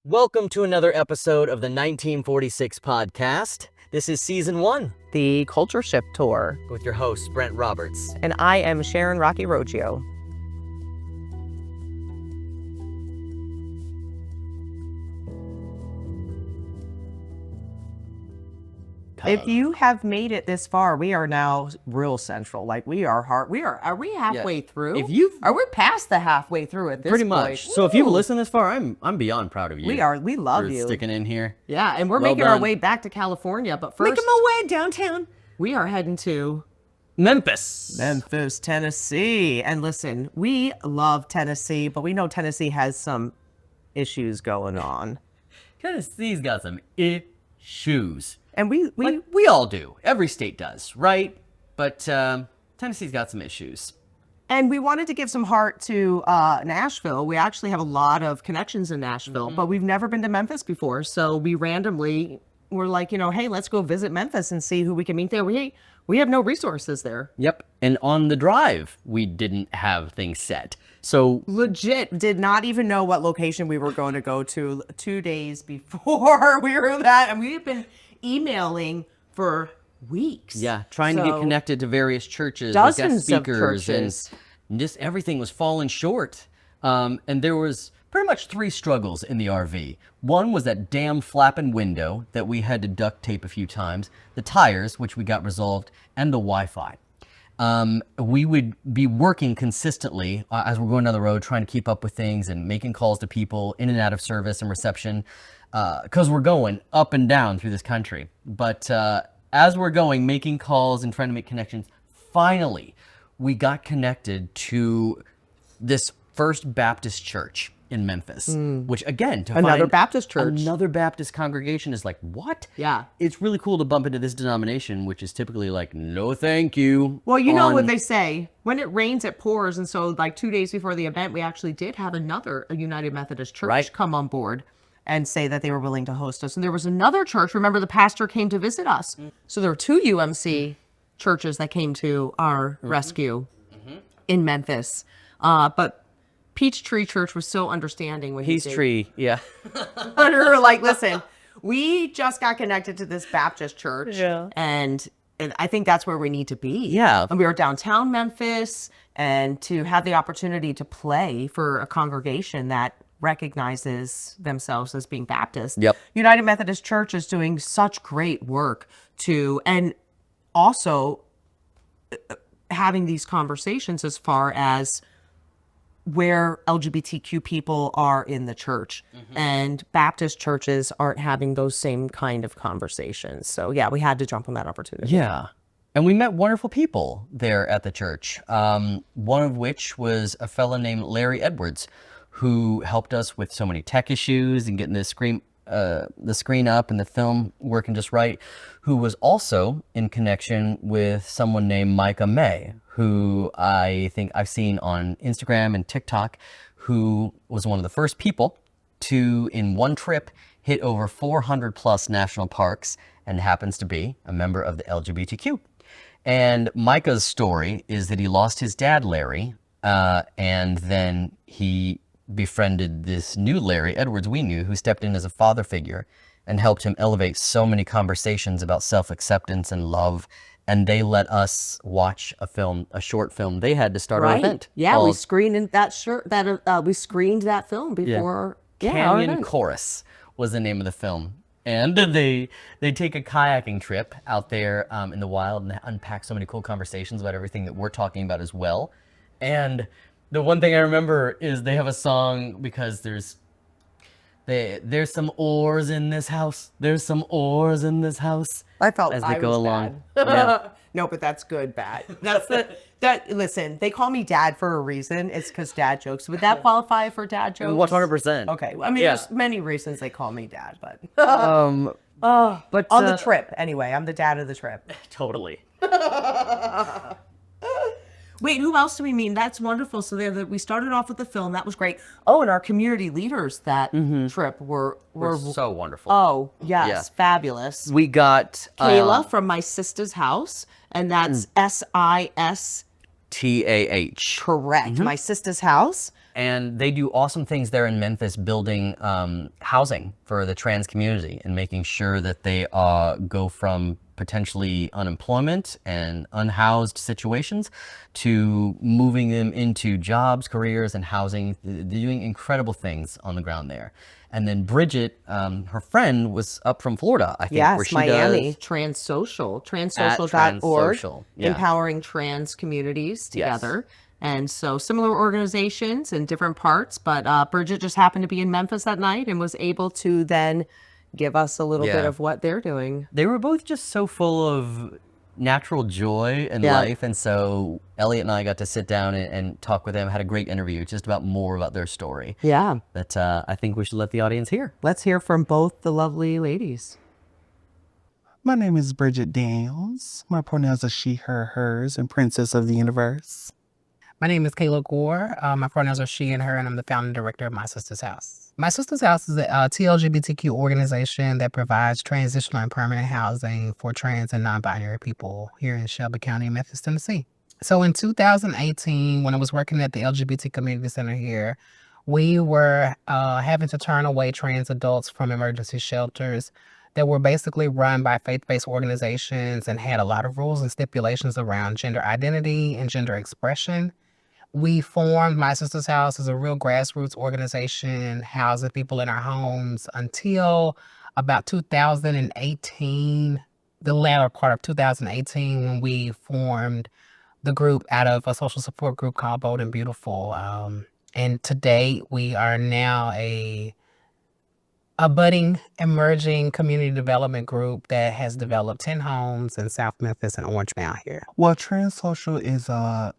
Welcome to another episode of the 1946 podcast. This is season 1 the Culture Shift Tour. with your host, Brent Roberts. And I am Sharon Roggio. If you have made it this far, we are now real central. Like are we halfway through? Are we past the halfway through at this Pretty point? much. So if you've listened this far, I'm beyond proud of you. We love for you. sticking in here. Yeah, and we're Well making our done. way back to California, but first Making my way downtown. we are heading to Memphis. Memphis, Tennessee. And listen, we love Tennessee, but we know Tennessee has some issues going on. Tennessee's got some issues. And we all do. Every state does, right? But Tennessee's got some issues. And we wanted to give some heart to Nashville. We actually have a lot of connections in Nashville, but we've never been to Memphis before. So we randomly were like, hey, let's go visit Memphis and see who we can meet there. We have no resources there. Yep. And on the drive, we didn't have things set. So Legit did not even know what location we were going to go to 2 days before we were that. And we've been emailing for weeks. yeah, trying to get connected to various churches, Dozens guest speakers, of churches. and just everything was falling short. And there was pretty much 3 struggles in the RV. One was that damn flapping window that we had to duct tape a few times, the tires, which we got resolved, and the Wi-Fi. We would be working consistently as we're going down the road, trying to keep up with things and making calls to people in and out of service and reception, because we're going up and down through this country. But as we're going, making calls and trying to make connections, finally, we got connected to this First Baptist Church in Memphis, which again, to Another find Baptist church. another Baptist congregation is like, what? Yeah. It's really cool to bump into this denomination, which is typically like, no, thank you. Well, you know on- what they say, when it rains, it pours. And so like 2 days before the event, we actually did have a United Methodist church Right. come on board and say that they were willing to host us. And there was another church. Remember, the pastor came to visit us. So there were 2 UMC churches that came to our rescue in Memphis. But Peachtree Church was so understanding when Peachtree, yeah. we were like, listen, we just got connected to this Baptist church. Yeah. And I think that's where we need to be. Yeah. And we were downtown Memphis, and to have the opportunity to play for a congregation that recognizes themselves as being Baptist. Yep. United Methodist Church is doing such great work and also having these conversations as far as where LGBTQ people are in the church, and Baptist churches aren't having those same kind of conversations. So yeah, we had to jump on that opportunity. Yeah. And we met wonderful people there at the church. One of which was a fella named Larry Edwards, who helped us with so many tech issues and getting the screen up and the film working just right, who was also in connection with someone named Micah May, who I think I've seen on Instagram and TikTok, who was one of the first people to, in one trip, hit over 400 plus national parks and happens to be a member of the LGBTQ. And Micah's story is that he lost his dad, Larry, and then he befriended this new Larry Edwards we knew, who stepped in as a father figure and helped him elevate so many conversations about self-acceptance and love. And they let us watch a short film they had to start our event. Yeah, we called screened we screened that film before. Yeah, our Canyon event. Chorus was the name of the film. And they take a kayaking trip out there in the wild and unpack so many cool conversations about everything that we're talking about as well. And the one thing I remember is they have a song because there's some oars in this house. There's some oars in this house. I felt as they I go was along. bad. Yeah. No, but that's good, bad. Listen, they call me dad for a reason. It's because dad jokes. Would that qualify for dad jokes? 100%. Okay. I mean, Yeah. there's many reasons they call me dad, but But on the trip, anyway, I'm the dad of the trip. totally. Wait, who else do we mean? That's wonderful. So we started off with the film. That was great. Oh, and our community leaders that trip were So wonderful. oh, yes, Yeah. fabulous. We got Kayla from my Sistah's house, and that's SIS. TAH. Correct. My Sistah's house. And they do awesome things there in Memphis, building housing for the trans community and making sure that they go from potentially unemployment and unhoused situations to moving them into jobs, careers, and housing. They're doing incredible things on the ground there. And then Bridget, her friend, was up from Florida, I think, where Yes, she Miami, does TransSOCIal, at transsocial.org, TransSOCIAL. Yeah. empowering trans communities Yes. together. And so similar organizations in different parts, but Bridget just happened to be in Memphis that night and was able to then give us a little bit Yeah. of what they're doing. They were both just so full of natural joy and Yeah. life. And so Eliot and I got to sit down and talk with them, had a great interview just about more about their story Yeah. that I think we should let the audience hear. Let's hear from both the lovely ladies. My name is Bridget Daniels. My pronouns are she, her, hers, and princess of the universe. My name is Kayla Gore. My pronouns are she and her, and I'm the founding director of My Sistah's House. My Sistah's House is a TLGBTQ organization that provides transitional and permanent housing for trans and non-binary people here in Shelby County, Memphis, Tennessee. So in 2018, when I was working at the LGBT Community Center here, we were having to turn away trans adults from emergency shelters that were basically run by faith-based organizations and had a lot of rules and stipulations around gender identity and gender expression. We formed My Sistah's House as a real grassroots organization, housing people in our homes until about 2018, the latter part of 2018, when we formed the group out of a social support group called Bold and Beautiful. And today we are now a budding, emerging community development group that has developed 10 homes in South Memphis and Orange Mound here. Well, TransSOCIAL is a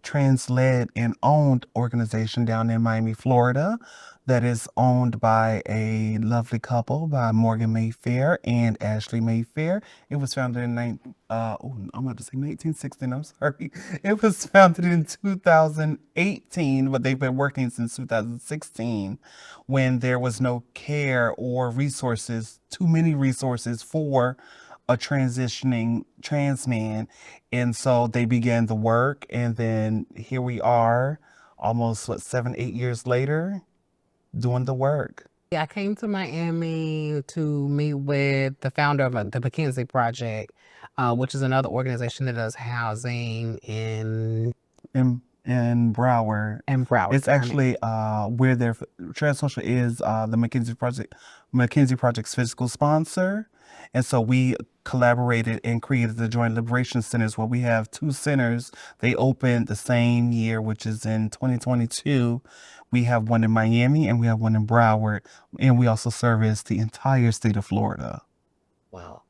trans-led and owned organization down in Miami, Florida, that is owned by a lovely couple, by Morgan Mayfair and Ashley Mayfair. It was founded in I'm about to say 1916. I'm sorry. It was founded in 2018, but they've been working since 2016, when there was no care or resources, too many resources for a transitioning trans man. And so they began the work, and then here we are almost 7-8 years later doing the work. I came to Miami to meet with the founder of the McKinsey Project, which is another organization that does housing in Broward. Broward. It's actually where their TransSOCIAL is the McKinsey Project's physical sponsor. And so we collaborated and created the Joint Liberation Centers, where we have 2 centers. They opened the same year, which is in 2022. We have one in Miami and we have one in Broward. And we also service the entire state of Florida. Wow.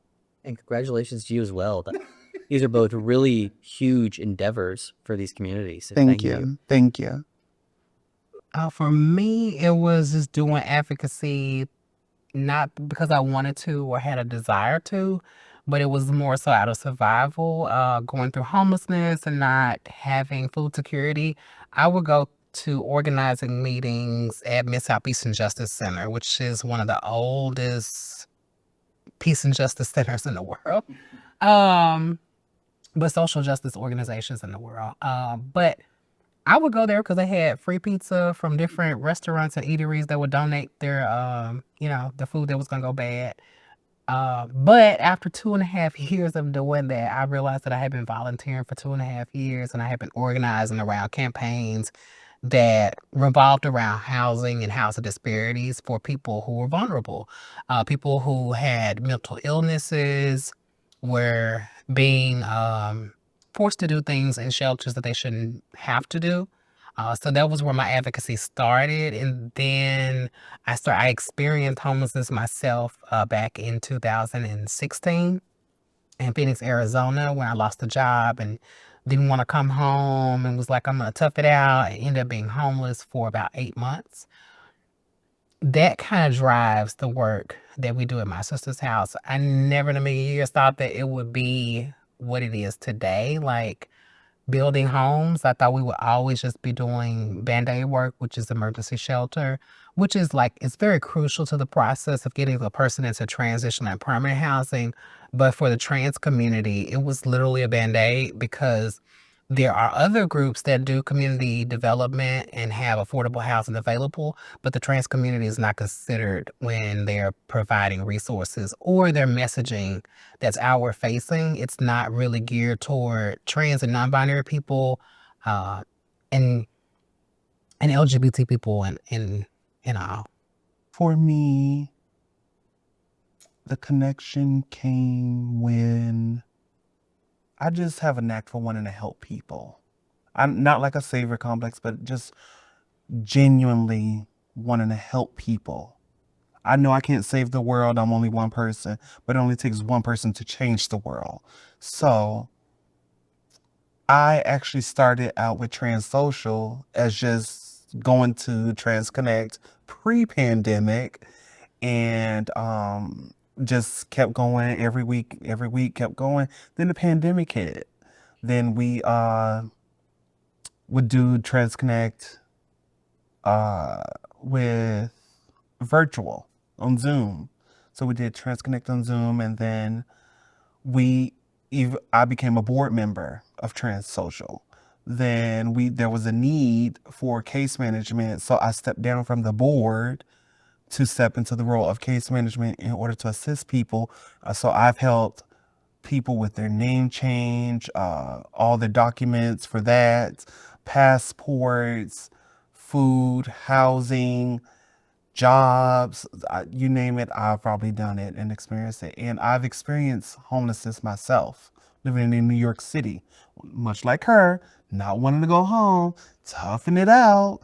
And congratulations to you as well. These are both really huge endeavors for these communities. So Thank you. Thank you. For me, it was just doing advocacy, not because I wanted to or had a desire to, but it was more so out of survival, going through homelessness and not having food security. I would go to organizing meetings at Mid-Southeastern Justice Center, which is one of the oldest peace and justice centers in the world. But social justice organizations in the world. But I would go there because they had free pizza from different restaurants and eateries that would donate their, the food that was going to go bad. But after 2.5 years of doing that, I realized that I had been volunteering for 2.5 years, and I had been organizing around campaigns that revolved around housing and housing disparities for people who were vulnerable. People who had mental illnesses were being forced to do things in shelters that they shouldn't have to do. So that was where my advocacy started. And then I experienced homelessness myself back in 2016 in Phoenix, Arizona, when I lost a job and didn't want to come home and was like, I'm going to tough it out. I ended up being homeless for about 8 months. That kind of drives the work that we do at My Sistah's House. I never in a million years thought that it would be what it is today. Like, building homes, I thought we would always just be doing Band-Aid work, which is emergency shelter, which is it's very crucial to the process of getting the person into transitional and permanent housing. But for the trans community, it was literally a Band-Aid, because There are other groups that do community development and have affordable housing available, but the trans community is not considered when they're providing resources or their messaging that's outward facing. It's not really geared toward trans and non-binary people, uh, and LGBT people and all. For me, the connection came when I just have a knack for wanting to help people. I'm not like a savior complex, but just genuinely wanting to help people. I know I can't save the world. I'm only one person, but it only takes one person to change the world. So I actually started out with TransSOCIAL as just going to TransConnect pre-pandemic, and just kept going every week kept going. Then the pandemic hit. Then we would do TransConnect with virtual on Zoom. So we did TransConnect on Zoom, and then I became a board member of TransSOCIAL. Then there was a need for case management, so I stepped down from the board to step into the role of case management in order to assist people. So I've helped people with their name change, all the documents for that, passports, food, housing, jobs, you name it, I've probably done it and experienced it. And I've experienced homelessness myself, living in New York City, much like her, not wanting to go home, toughing it out.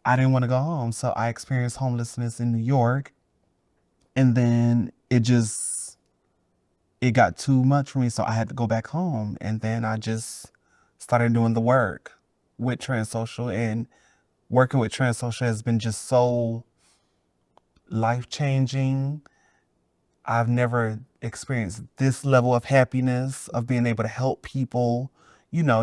I didn't want to go home, so I experienced homelessness in New York, and then it got too much for me, so I had to go back home, and then I just started doing the work with TransSOCIAL, and working with TransSOCIAL has been just so life-changing. I've never experienced this level of happiness of being able to help people,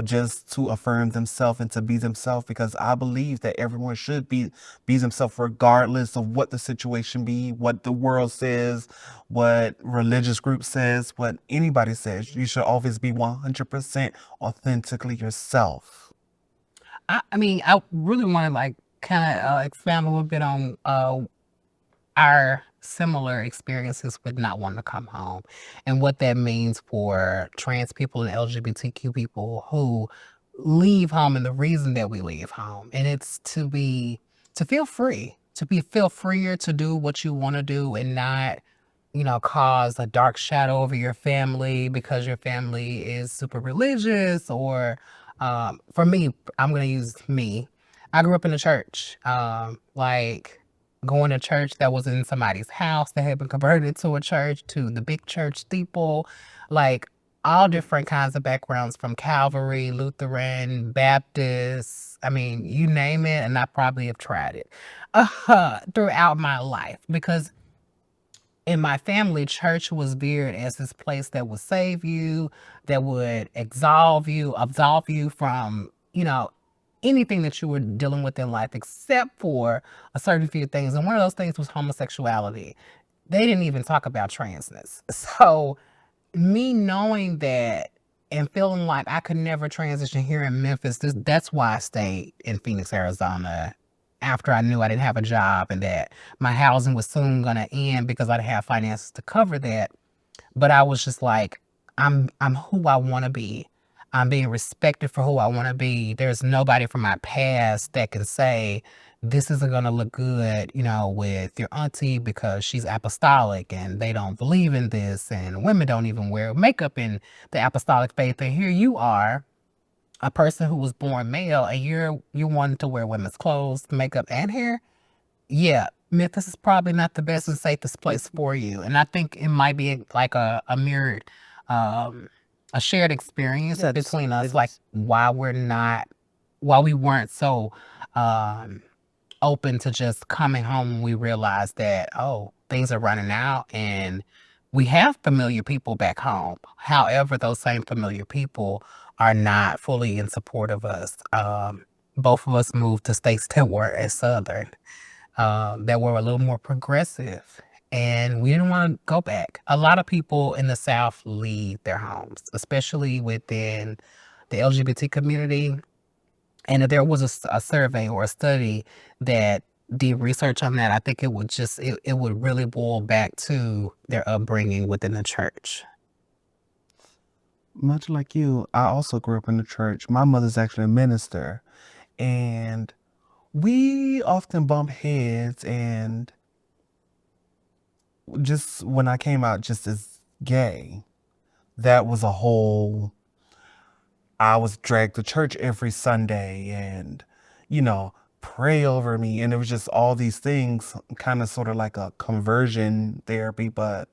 just to affirm themselves and to be themselves, because I believe that everyone should be themselves regardless of what the situation be, what the world says, what religious group says, what anybody says. You should always be 100% authentically yourself. I mean, I really want to like kind of expand a little bit on our similar experiences with not wanting to come home and what that means for trans people and LGBTQ people who leave home and the reason that we leave home. And it's to feel free, feel freer to do what you want to do and not, cause a dark shadow over your family because your family is super religious or for me, I'm gonna use me. I grew up in the church. Like going to church that was in somebody's house that had been converted to a church, to the big church steeple, like all different kinds of backgrounds from Calvary, Lutheran, Baptist. I mean, you name it, and I probably have tried it throughout my life because in my family, church was viewed as this place that would save you, that would absolve you from, anything that you were dealing with in life, except for a certain few things. And one of those things was homosexuality. They didn't even talk about transness. So me knowing that and feeling like I could never transition here in Memphis, that's why I stayed in Phoenix, Arizona after I knew I didn't have a job and that my housing was soon going to end because I didn't have finances to cover that. But I was just like, I'm who I want to be. I'm being respected for who I want to be. There's nobody from my past that can say this isn't gonna look good, with your auntie because she's apostolic and they don't believe in this, and women don't even wear makeup in the apostolic faith. And here you are, a person who was born male, and you wanting to wear women's clothes, makeup, and hair. Yeah, Memphis is probably not the best and safest place for you. And I think it might be like a mirrored, um, a shared experience between us, like why we weren't so um, open to just coming home when we realized that, oh, things are running out and we have familiar people back home. However, those same familiar people are not fully in support of us. Both of us moved to states that were as Southern, that were a little more progressive. And we didn't want to go back. A lot of people in the South leave their homes, especially within the LGBT community. And if there was a survey or a study that did research on that, I think it would just, it would really boil back to their upbringing within the church. Much like you, I also grew up in the church. My mother's actually a minister, and we often bump heads. And just when I came out just as gay, that was a whole, I was dragged to church every Sunday and, pray over me. And it was just all these things, kind of sort of like a conversion therapy, but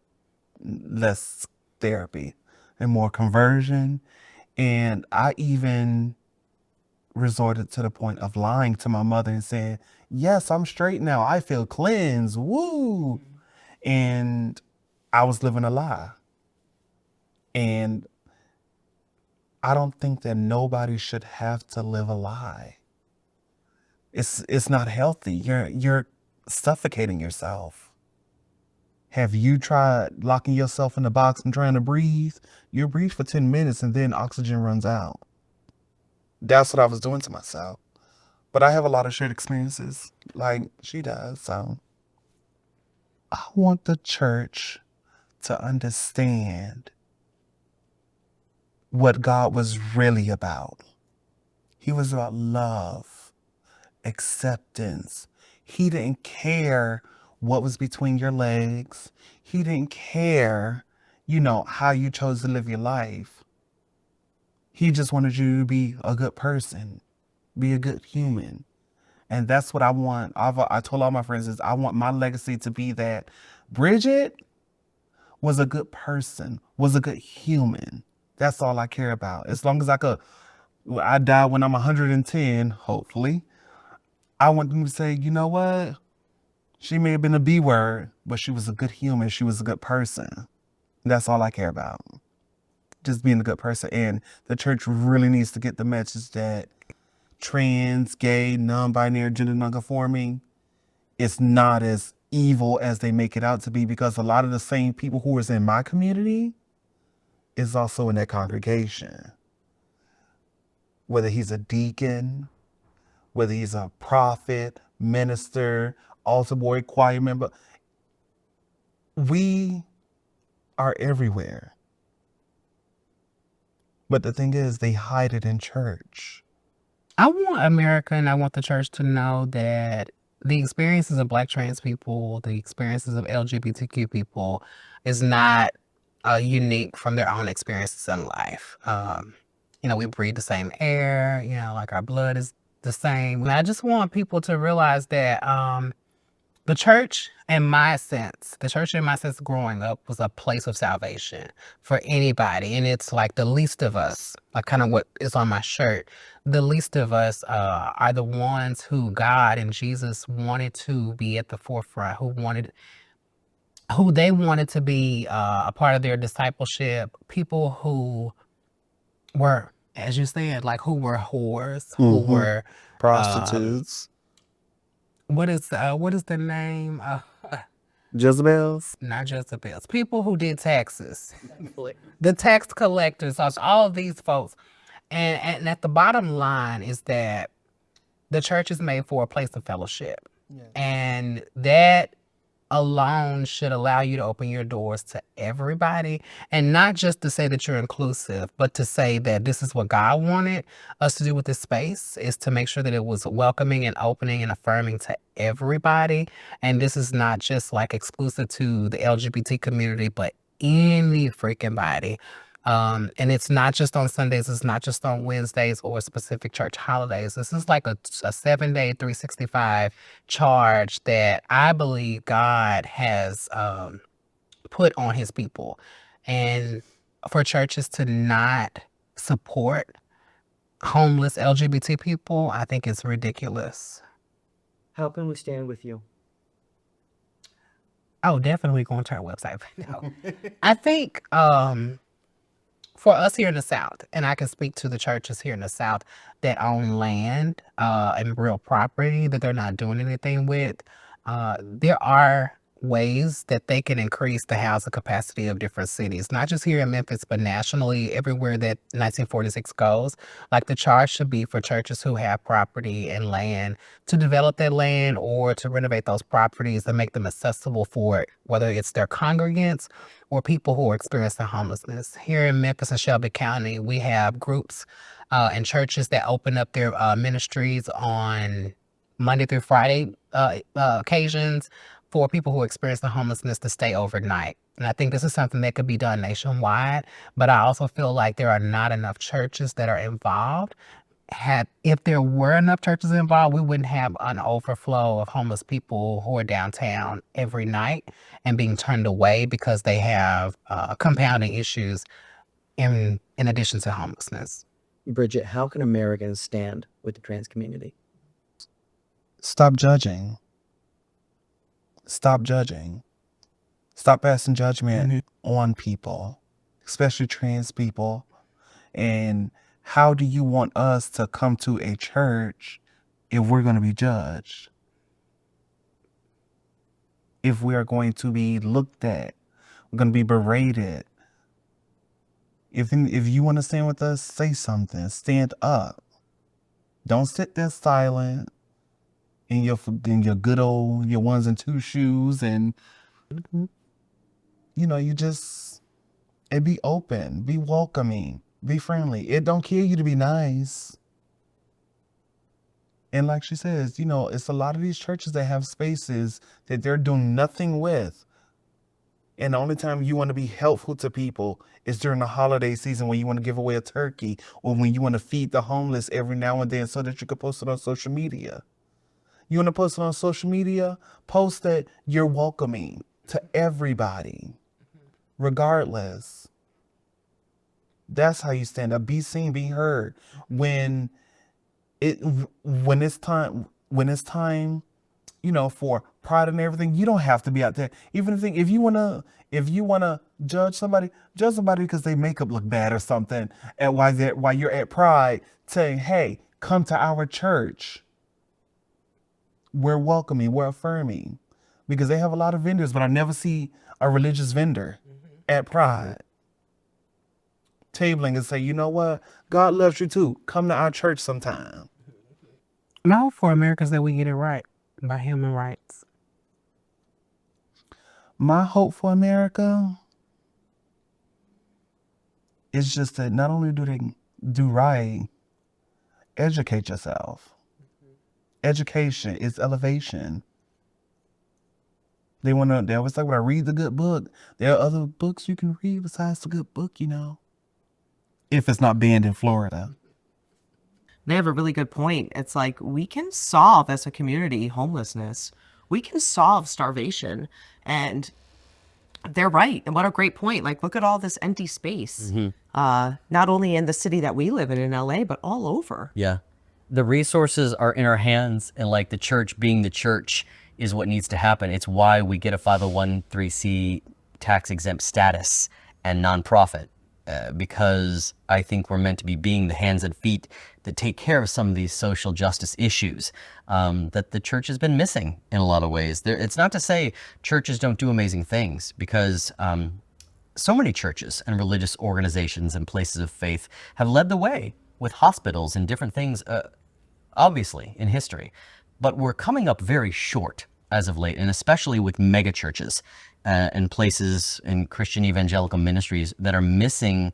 less therapy and more conversion. And I even resorted to the point of lying to my mother and saying, yes, I'm straight now. I feel cleansed. Woo. And I was living a lie. And I don't think that nobody should have to live a lie. It's not healthy. You're suffocating yourself. Have you tried locking yourself in a box and trying to breathe? You breathe for 10 minutes and then oxygen runs out. That's what I was doing to myself. But I have a lot of shared experiences like she does. So I want the church to understand what God was really about. He was about love, acceptance. He didn't care what was between your legs. He didn't care, how you chose to live your life. He just wanted you to be a good person, be a good human. And that's what I want. I told all my friends is I want my legacy to be that Bridget was a good person, was a good human. That's all I care about. As long as I die when I'm 110, hopefully. I want them to say, you know what? She may have been a B word, but she was a good human. She was a good person. That's all I care about. Just being a good person. And the church really needs to get the message that trans, gay, non-binary, gender non-conforming, it's not as evil as they make it out to be, because a lot of the same people who is in my community is also in that congregation. Whether he's a deacon, whether he's a prophet, minister, altar boy, choir member, we are everywhere. But the thing is, they hide it in church. I want America and I want the church to know that the experiences of Black trans people, the experiences of LGBTQ people is not unique from their own experiences in life. We breathe the same air, like our blood is the same. And I just want people to realize that the church, in my sense growing up was a place of salvation for anybody. And it's like the least of us, like kind of what is on my shirt. The least of us are the ones who God and Jesus wanted to be at the forefront, who they wanted to be a part of their discipleship. People who were, as you said, like who were whores, who were prostitutes, what is the name? Jezebels. Not Jezebels. People who did taxes. The tax collectors, all of these folks. And at the bottom line is that the church is made for a place of fellowship. Yes. And that alone should allow you to open your doors to everybody, and not just to say that you're inclusive, but to say that this is what God wanted us to do with this space, is to make sure that it was welcoming and opening and affirming to everybody. And this is not just like exclusive to the LGBT community, but any freaking body. And it's not just on Sundays, it's not just on Wednesdays or specific church holidays. This is like a 7-day, 365 charge that I believe God has put on his people. And for churches to not support homeless LGBT people, I think it's ridiculous. How can we stand with you? Oh, definitely going to our website. No. I think for us here in the South, and I can speak to the churches here in the South that own land and real property that they're not doing anything with, there are ways that they can increase the housing capacity of different cities, not just here in Memphis, but nationally, everywhere that 1946 goes. Like the charge should be for churches who have property and land to develop that land or to renovate those properties and make them accessible for whether it's their congregants or people who are experiencing homelessness. Here in Memphis and Shelby County, we have groups and churches that open up their ministries on Monday through Friday occasions for people who experience the homelessness to stay overnight. And I think this is something that could be done nationwide, but I also feel like there are not enough churches that are involved. If there were enough churches involved, we wouldn't have an overflow of homeless people who are downtown every night and being turned away because they have compounding issues in addition to homelessness. Bridget, how can Americans stand with the trans community? Stop judging. Stop judging. Stop passing judgment on people, especially trans people. And how do you want us to come to a church if we're going to be judged? If we are going to be looked at, we're going to be berated. If you want to stand with us, say something. Stand up. Don't sit there silent in your good old your ones and two shoes, and you just and be open, be welcoming, be friendly. It don't kill you to be nice. And like she says, it's a lot of these churches that have spaces that they're doing nothing with. And the only time you want to be helpful to people is during the holiday season when you want to give away a turkey or when you want to feed the homeless every now and then so that you can post it on social media. You want to post it on social media? Post that you're welcoming to everybody, regardless. That's how you stand up. Be seen, be heard. When it's time, for pride and everything, you don't have to be out there. Even if you wanna judge somebody because their makeup look bad or something, and while you're at Pride, saying, "Hey, come to our church. We're welcoming, we're affirming," because they have a lot of vendors, but I never see a religious vendor at Pride tabling and say, "You know what? God loves you too. Come to our church sometime." No, for Americans that we get it right by human rights. My hope for America is just that not only do they do right, educate yourself. Education is elevation. They always talk about read the good book. There are other books you can read besides the good book, if it's not banned in Florida. They have a really good point. It's like we can solve as a community homelessness. We can solve starvation. And they're right. And what a great point. Like, look at all this empty space. Not only in the city that we live in LA, but all over. Yeah. The resources are in our hands, and like the church being the church is what needs to happen. It's why we get a 501(c) tax exempt status and nonprofit. Because I think we're meant to be being the hands and feet that take care of some of these social justice issues that the church has been missing in a lot of ways. It's not to say churches don't do amazing things, because so many churches and religious organizations and places of faith have led the way with hospitals and different things, obviously, in history. But we're coming up very short as of late, and especially with mega churches and places in Christian evangelical ministries that are missing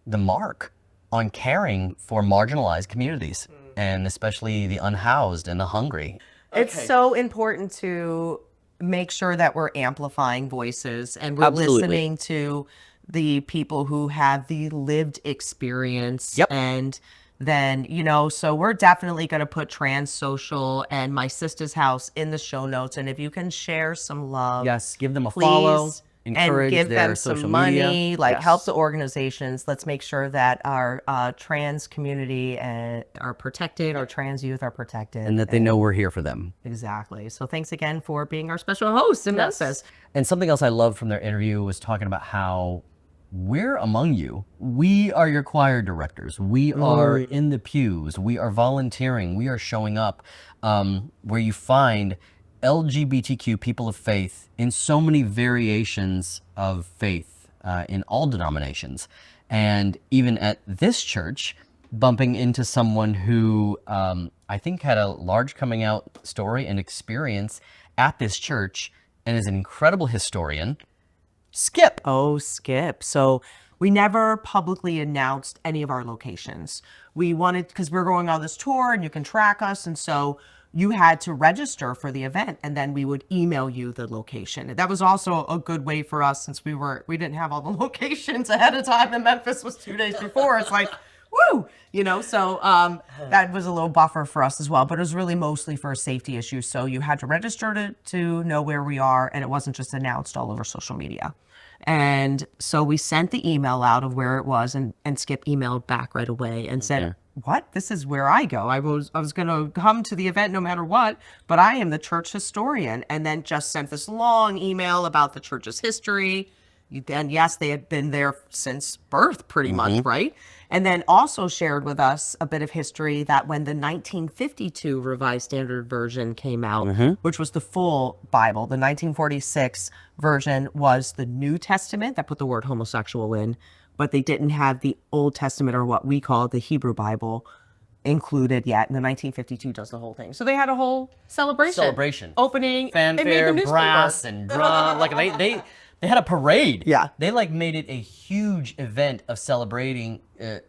the mark on caring for marginalized communities, and especially the unhoused and the hungry. It's so important to make sure that we're amplifying voices and we're Absolutely. listening to the people who have the lived experience. Yep. And then, so we're definitely going to put TransSOCIAL and my sister's house in the show notes. And if you can share some love, Yes, give them a please, follow, and encourage give their them some social money, media. like Yes. help the organizations. Let's make sure that our trans community are protected, our trans youth are protected. And that they know we're here for them. Exactly. So thanks again for being our special host in Memphis. And something else I loved from their interview was talking about how we're among you. We are your choir directors. We are in the pews. We are volunteering. We are showing up where you find LGBTQ people of faith in so many variations of faith in all denominations. And even at this church, bumping into someone who I think had a large coming out story and experience at this church and is an incredible historian, Skip. Oh, Skip. So we never publicly announced any of our locations. We wanted, because we're going on this tour and you can track us. And so you had to register for the event and then we would email you the location. That was also a good way for us since we didn't have all the locations ahead of time and Memphis was 2 days before. It's like, woo, so that was a little buffer for us as well, but it was really mostly for a safety issue. So you had to register to know where we are, and it wasn't just announced all over social media. And so we sent the email out of where it was, and Skip emailed back right away and said, what? This is where I go. I was going to come to the event no matter what, but I am the church historian. And then just sent this long email about the church's history. And yes, they had been there since birth pretty much, right? And then also shared with us a bit of history that when the 1952 Revised Standard Version came out, which was the full Bible, the 1946 version was the New Testament that put the word homosexual in, but they didn't have the Old Testament, or what we call the Hebrew Bible, included yet. And the 1952 does the whole thing. So they had a whole celebration. Opening. Fanfare, they made the newspaper. brass, and drum. Like they had a parade. Yeah. They made it a huge event of celebrating, a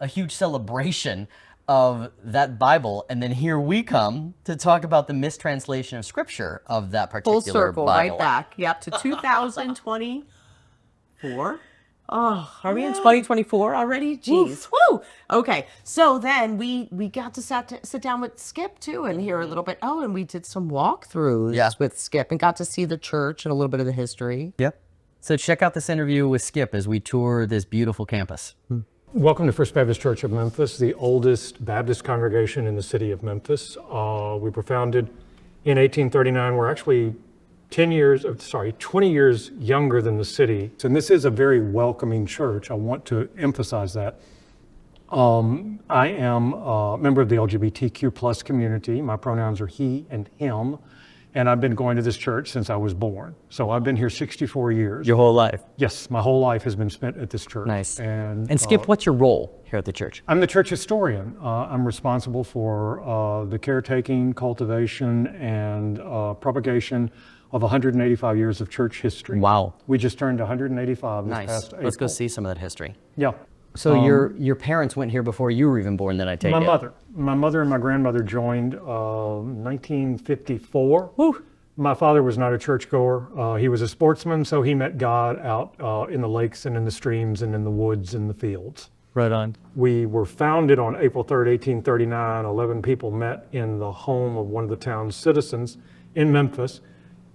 huge celebration of that Bible. And then here we come to talk about the mistranslation of scripture of that particular Full circle, Bible. right back. Yep, to 2024. Oh, are we in 2024 already? Jeez. Woo! Okay, so then we got to sit down with Skip too and hear a little bit. Oh, and we did some walkthroughs with Skip and got to see the church and a little bit of the history. Yep. So check out this interview with Skip as we tour this beautiful campus. Welcome to First Baptist Church of Memphis, the oldest Baptist congregation in the city of Memphis. We were founded in 1839. We're actually 20 years younger than the city. And this is a very welcoming church. I want to emphasize that. I am a member of the LGBTQ plus community. My pronouns are he and him. And I've been going to this church since I was born. So I've been here 64 years. Your whole life? Yes, my whole life has been spent at this church. Nice. And Skip, what's your role here at the church? I'm the church historian. I'm responsible for the caretaking, cultivation, and propagation of 185 years of church history. Wow. We just turned 185 this past April. Let's go see some of that history. Yeah. So your parents went here before you were even born, then I take it? My mother and my grandmother joined 1954. Woo. My father was not a churchgoer. He was a sportsman, so he met God out in the lakes and in the streams and in the woods and the fields. Right on. We were founded on April 3rd, 1839. 11 people met in the home of one of the town's citizens in Memphis.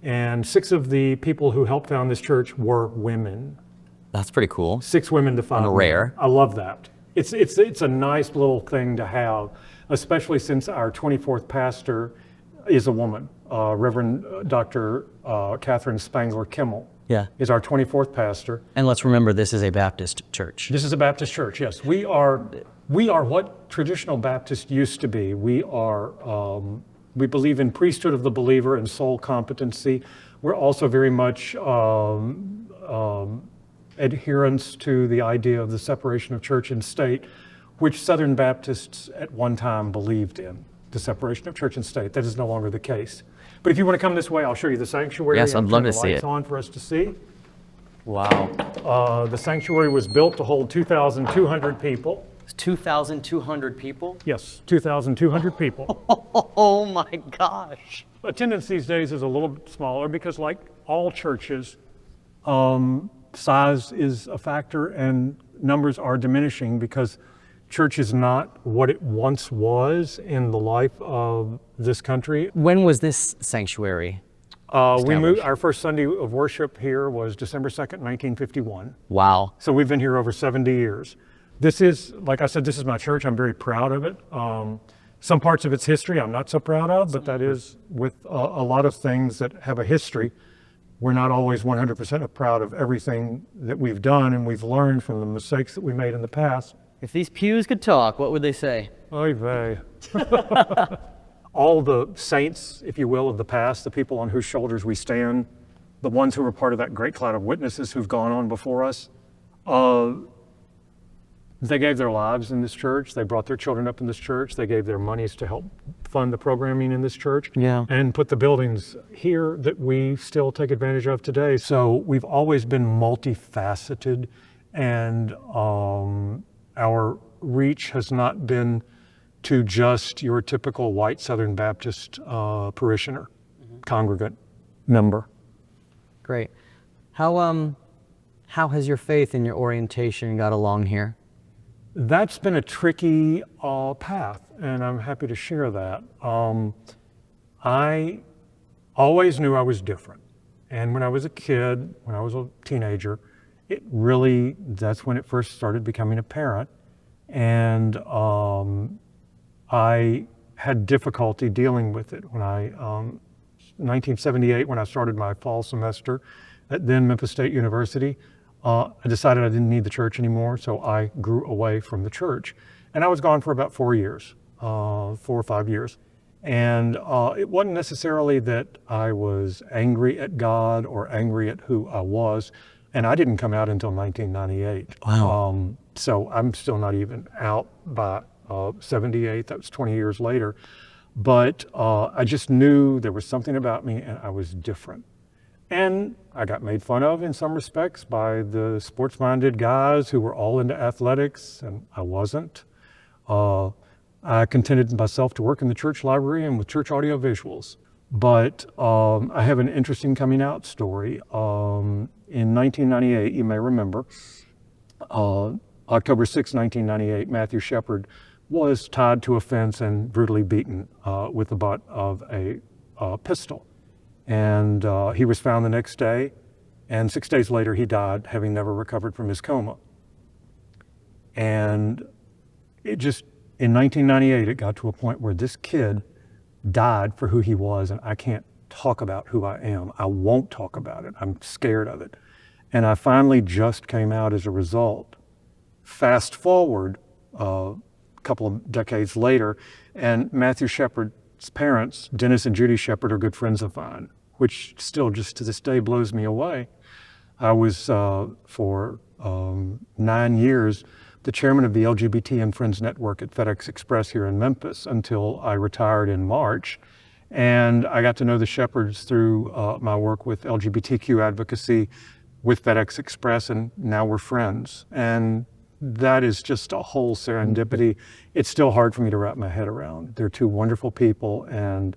And 6 of the people who helped found this church were women. That's pretty cool. 6 women to 5 men. Rare. I love that. It's a nice little thing to have, especially since our 24th pastor is a woman. Reverend Dr. Catherine Spangler Kimmel is our 24th pastor. And let's remember, this is a Baptist church. This is a Baptist church, yes. We are what traditional Baptists used to be. We believe in priesthood of the believer and soul competency. We're also very much adherence to the idea of the separation of church and state, which Southern Baptists at one time believed in, the separation of church and state. That is no longer the case. But if you want to come this way, I'll show you the sanctuary. Yes, I'd love to see it. Lights on for us to see. Wow. The sanctuary was built to hold 2,200 people. 2,200 people? Yes, 2,200 people. Oh my gosh. Attendance these days is a little bit smaller because, like all churches, size is a factor and numbers are diminishing because church is not what it once was in the life of this country. When was this sanctuary? We moved, our first Sunday of worship here was December 2nd, 1951. Wow. So we've been here over 70 years. This is, like I said, this is my church. I'm very proud of it. Some parts of its history I'm not so proud of, but that is with a lot of things that have a history. We're not always 100% proud of everything that we've done, and we've learned from the mistakes that we made in the past. If these pews could talk, what would they say? Oy vey. all the saints, if you will, of the past, the people on whose shoulders we stand, the ones who were part of that great cloud of witnesses who've gone on before us, they gave their lives in this church. They brought their children up in this church. They gave their monies to help fund the programming in this church, and put the buildings here that we still take advantage of today. So we've always been multifaceted, and our reach has not been to just your typical white Southern Baptist parishioner, congregant member. Great. How has your faith and your orientation got along here? That's been a tricky path, and I'm happy to share that. I always knew I was different. And when I was a kid, when I was a teenager, that's when it first started becoming apparent. And I had difficulty dealing with it. When 1978, when I started my fall semester at then Memphis State University, I decided I didn't need the church anymore, so I grew away from the church. And I was gone for about 4 years, 4 or 5 years. And it wasn't necessarily that I was angry at God or angry at who I was. And I didn't come out until 1998. Wow. So I'm still not even out by 78. That was 20 years later. But I just knew there was something about me and I was different. And I got made fun of in some respects by the sports-minded guys who were all into athletics, and I wasn't. I contented myself to work in the church library and with church audio visuals. But I have an interesting coming out story. In 1998, you may remember, October 6, 1998, Matthew Shepard was tied to a fence and brutally beaten with the butt of a pistol. And he was found the next day, and 6 days later he died, having never recovered from his coma. And in 1998, it got to a point where this kid died for who he was, and I can't talk about who I am. I won't talk about it. I'm scared of it. And I finally just came out as a result. Fast forward a couple of decades later, and Matthew Shepard's parents, Dennis and Judy Shepard, are good friends of mine, which still just to this day blows me away. I was, for 9 years, the chairman of the LGBT and Friends Network at FedEx Express here in Memphis until I retired in March. And I got to know the Shepards through my work with LGBTQ advocacy with FedEx Express, and now we're friends. And that is just a whole serendipity. It's still hard for me to wrap my head around. They're two wonderful people, and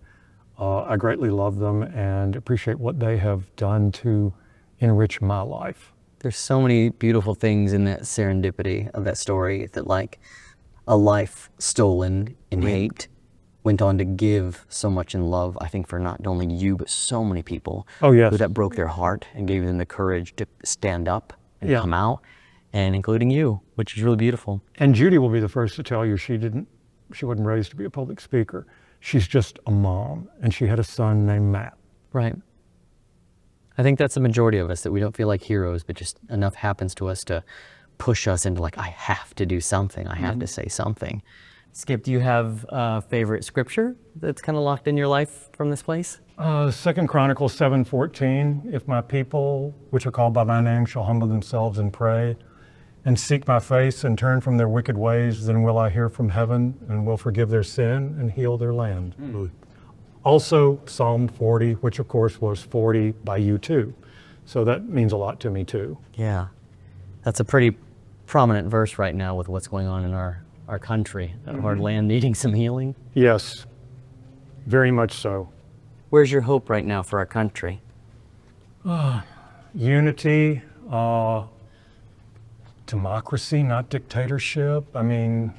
I greatly love them and appreciate what they have done to enrich my life. There's so many beautiful things in that serendipity of that story, that like a life stolen in hate went on to give so much in love, I think, for not only you, but so many people. Oh, yes. Who that broke their heart and gave them the courage to stand up and Yeah. come out, and including you, which is really beautiful. And Judy will be the first to tell you she wasn't raised to be a public speaker. She's just a mom, and she had a son named Matt. Right. I think that's the majority of us, that we don't feel like heroes, but just enough happens to us to push us into like, I have to do something. I have to say something. Skip, do you have a favorite scripture that's kind of locked in your life from this place? 2 Chronicles 7:14, if my people, which are called by my name, shall humble themselves and pray and seek my face and turn from their wicked ways, then will I hear from heaven and will forgive their sin and heal their land. Also, Psalm 40, which of course was 40 by U2. So that means a lot to me too. Yeah. That's a pretty prominent verse right now with what's going on in our country, our land needing some healing. Yes, very much so. Where's your hope right now for our country? Unity, democracy, not dictatorship. I mean,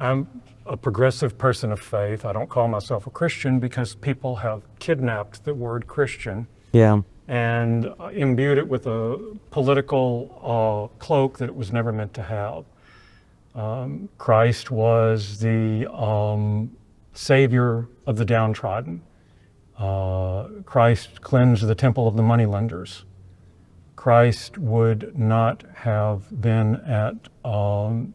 I'm a progressive person of faith. I don't call myself a Christian because people have kidnapped the word Christian Yeah. and imbued it with a political cloak that it was never meant to have. Christ was the savior of the downtrodden. Christ cleansed the temple of the moneylenders. Christ would not have been at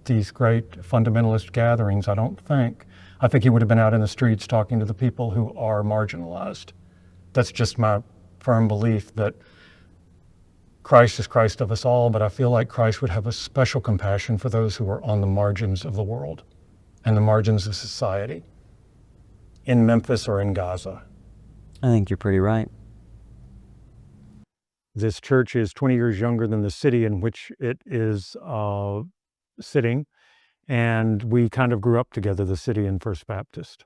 these great fundamentalist gatherings, I don't think, I think he would have been out in the streets talking to the people who are marginalized. That's just my firm belief that Christ is Christ of us all, but I feel like Christ would have a special compassion for those who are on the margins of the world and the margins of society in Memphis or in Gaza. I think you're pretty right. This church is 20 years younger than the city in which it is sitting, and we kind of grew up together, the city and First Baptist.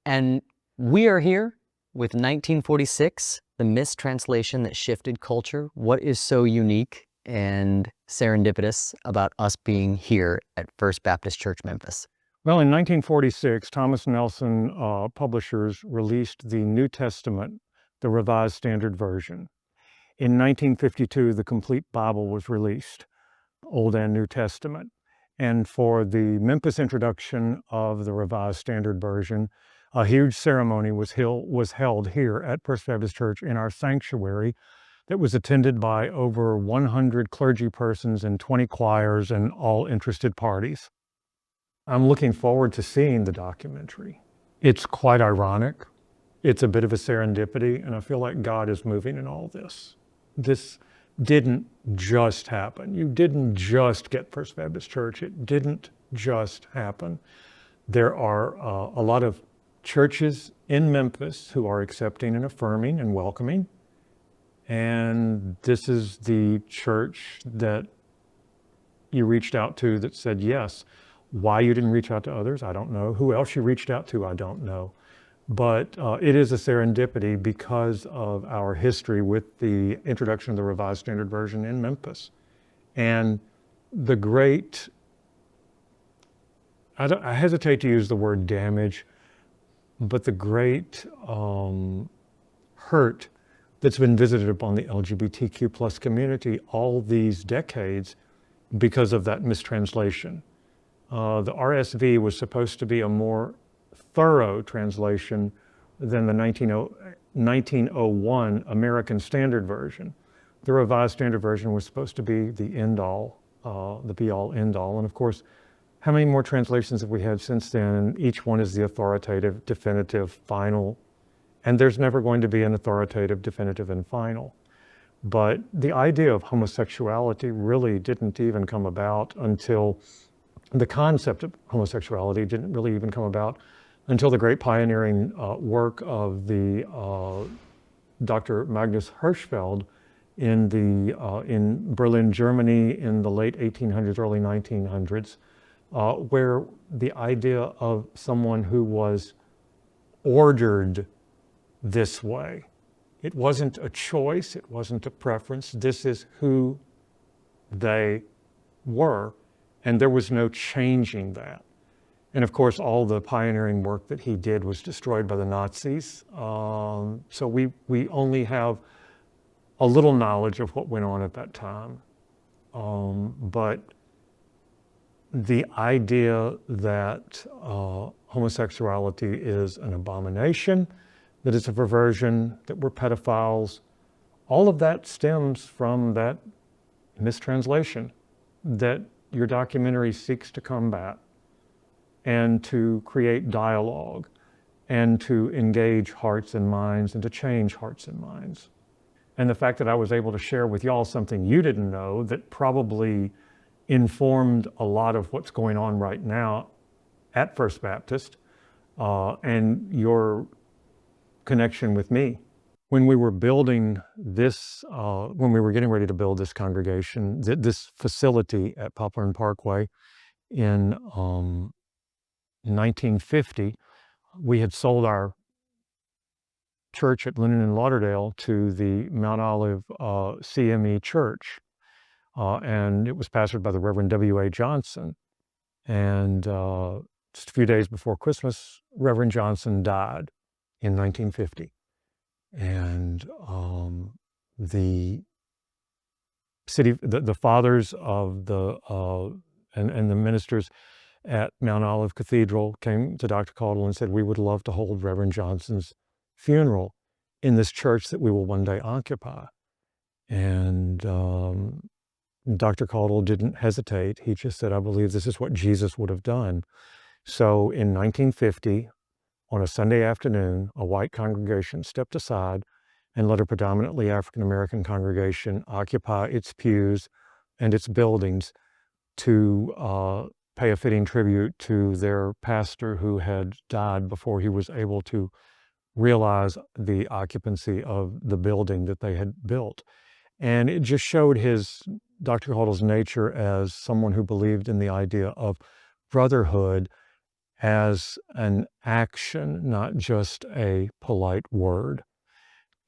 And we are here with 1946, the mistranslation that shifted culture. What is so unique and serendipitous about us being here at First Baptist Church, Memphis? Well, in 1946, Thomas Nelson Publishers released the New Testament, the Revised Standard Version. In 1952, the complete Bible was released, Old and New Testament. And for the Memphis introduction of the Revised Standard Version, a huge ceremony was held here at First Baptist Church in our sanctuary that was attended by over 100 clergy persons and 20 choirs and all interested parties. I'm looking forward to seeing the documentary. It's quite ironic. It's a bit of a serendipity, and I feel like God is moving in all this. This didn't just happen. You didn't just get First Baptist Church. It didn't just happen. There are a lot of churches in Memphis who are accepting and affirming and welcoming. And this is the church that you reached out to that said yes. Why you didn't reach out to others, I don't know. Who else you reached out to, I don't know. But it is a serendipity because of our history with the introduction of the Revised Standard Version in Memphis. And the great, I hesitate to use the word damage, but the great hurt that's been visited upon the LGBTQ plus community all these decades because of that mistranslation. The RSV was supposed to be a more thorough translation than the 1901 American Standard Version. The Revised Standard Version was supposed to be the end-all, the be-all, end-all. And of course, how many more translations have we had since then? Each one is the authoritative, definitive, final. And there's never going to be an authoritative, definitive, and final. But the idea of homosexuality really didn't even come about until the concept of homosexuality didn't really even come about until the great pioneering work of the Dr. Magnus Hirschfeld in Berlin, Germany in the late 1800s, early 1900s, where the idea of someone who was ordered this way. It wasn't a choice, it wasn't a preference. This is who they were, and there was no changing that. And of course, all the pioneering work that he did was destroyed by the Nazis. So we only have a little knowledge of what went on at that time. But the idea that homosexuality is an abomination, that it's a perversion, that we're pedophiles, all of that stems from that mistranslation that your documentary seeks to combat and to create dialogue and to engage hearts and minds and to change hearts and minds. And the fact that I was able to share with y'all something you didn't know that probably informed a lot of what's going on right now at First Baptist and your connection with me. When we were building this, when we were getting ready to build this congregation, this facility at Poplar and Parkway in 1950, we had sold our church at Linden and Lauderdale to the Mount Olive CME Church. And it was pastored by the Reverend W.A. Johnson. And just a few days before Christmas, Reverend Johnson died in 1950. And the city, the fathers of the, and the ministers at Mount Olive Cathedral came to Dr. Caudle and said, we would love to hold Reverend Johnson's funeral in this church that we will one day occupy. And Dr. Caudle didn't hesitate. He just said, I believe this is what Jesus would have done. So in 1950, on a Sunday afternoon, a white congregation stepped aside and let a predominantly African-American congregation occupy its pews and its buildings to pay a fitting tribute to their pastor who had died before he was able to realize the occupancy of the building that they had built. And it just showed Dr. Caudle's nature as someone who believed in the idea of brotherhood as an action, not just a polite word.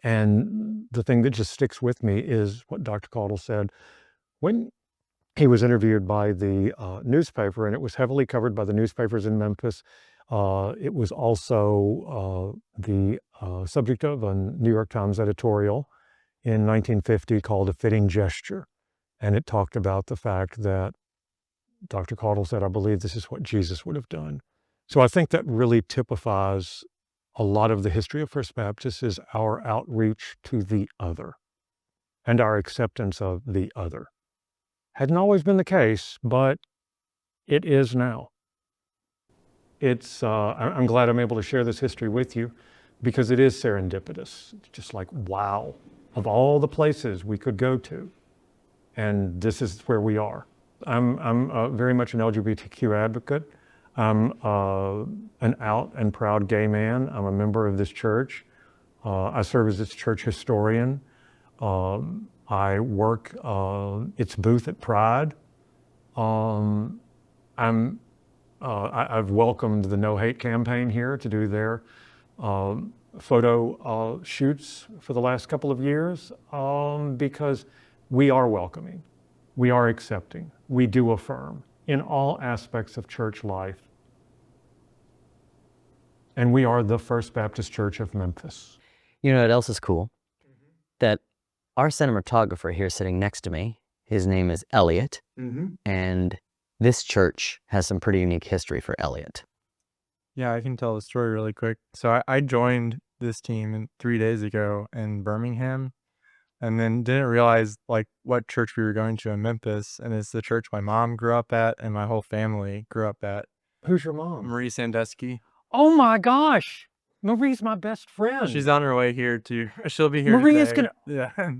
And the thing that just sticks with me is what Dr. Caudle said when he was interviewed by the newspaper, and it was heavily covered by the newspapers in Memphis. It was also the subject of a New York Times editorial in 1950 called A Fitting Gesture. And it talked about the fact that Dr. Caudle said, I believe this is what Jesus would have done. So I think that really typifies a lot of the history of First Baptist is our outreach to the other and our acceptance of the other. Hadn't always been the case, but it is now. I'm glad I'm able to share this history with you because it is serendipitous. It's just like, wow, of all the places we could go to, and this is where we are. I'm very much an LGBTQ advocate. I'm an out and proud gay man. I'm a member of this church. I serve as its church historian. I work its booth at Pride. I've welcomed the No Hate campaign here to do their photo shoots for the last couple of years because we are welcoming, we are accepting, we do affirm in all aspects of church life. And we are the First Baptist Church of Memphis. You know what else is cool? That our cinematographer here sitting next to me, his name is Eliot, and this church has some pretty unique history for Eliot. Yeah, I can tell the story really quick. So I joined this team 3 days ago in Birmingham, and then didn't realize like what church we were going to in Memphis, and it's the church my mom grew up at and my whole family grew up at. Who's your mom? Marie Sandusky. Oh my gosh, Marie's my best friend. She's on her way here too. She'll be here Marie is today. gonna. Yeah.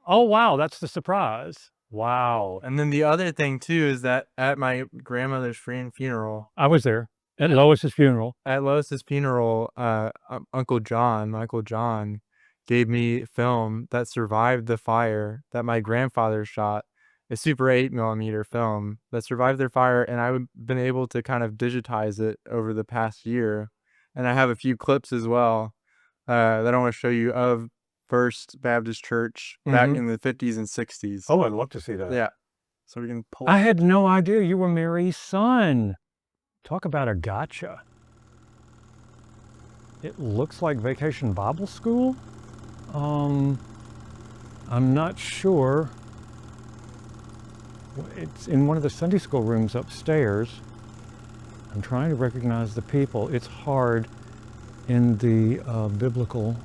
Oh wow, that's the surprise. Wow. And then the other thing too is that at my grandmother's friend funeral, I was there at Lois's funeral. at Lois's funeral, Michael John gave me film that survived the fire that my grandfather shot, a Super 8mm film that survived their fire, and I've been able to kind of digitize it over the past year. And I have a few clips as well that I want to show you of First Baptist Church back in the 50s and 60s. Oh, I'd love to see that. Yeah. So we can pull I had no idea you were Mary's son. Talk about a gotcha. It looks like Vacation Bible School. I'm not sure. It's in one of the Sunday school rooms upstairs. I'm trying to recognize the people. It's hard in the biblical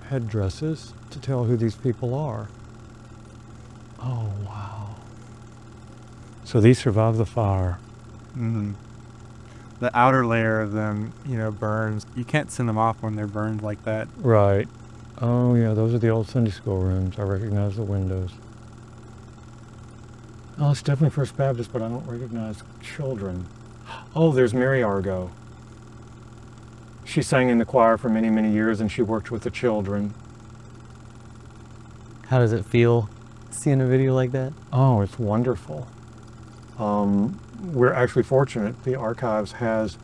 headdresses to tell who these people are. Oh, wow. So these survived the fire. the outer layer of them, burns. You can't send them off when they're burned like that. Right. Oh, yeah, those are the old Sunday school rooms. I recognize the windows. Oh, it's definitely First Baptist, but I don't recognize children. Oh, there's Mary Argo. She sang in the choir for many, many years, and she worked with the children. How does it feel seeing a video like that? Oh, it's wonderful. We're actually fortunate. The archives has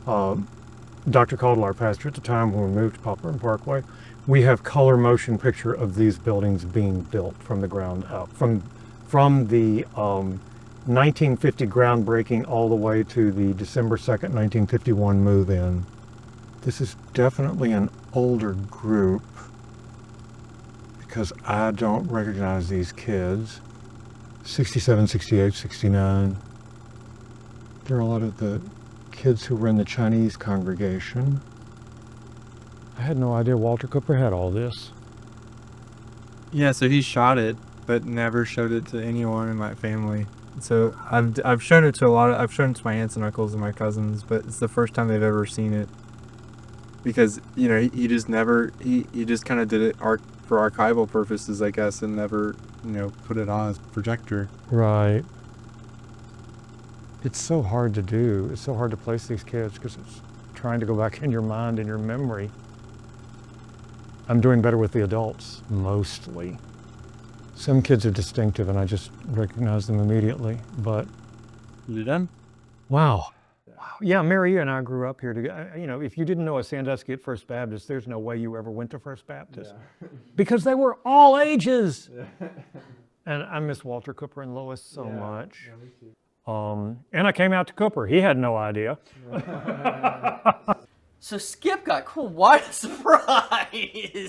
Dr. Caudle, our pastor at the time when we moved to Poplar and Parkway. We have color motion picture of these buildings being built from the ground up, from the 1950 groundbreaking all the way to the December 2nd, 1951 move-in. This is definitely an older group because I don't recognize these kids. 67, 68, 69. There are a lot of the kids who were in the Chinese congregation. I had no idea Walter Cooper had all this. Yeah, so he shot it, but never showed it to anyone in my family. So I've shown it to my aunts and uncles and my cousins, but it's the first time they've ever seen it. Because, you know, he just never, he just kind of did it for archival purposes, I guess, and never, you know, put it on his projector. Right. It's so hard to do. It's so hard to place these kids because it's trying to go back in your mind and your memory. I'm doing better with the adults, mostly. Some kids are distinctive and I just recognize them immediately, but You done? wow. Yeah, Mary and I grew up here together. You know, if you didn't know a Sandusky at First Baptist, there's no way you ever went to First Baptist. Because they were all ages. And I miss Walter Cooper and Lois so much. Yeah, me too. And I came out to Cooper. He had no idea. So Skip got quite a surprise.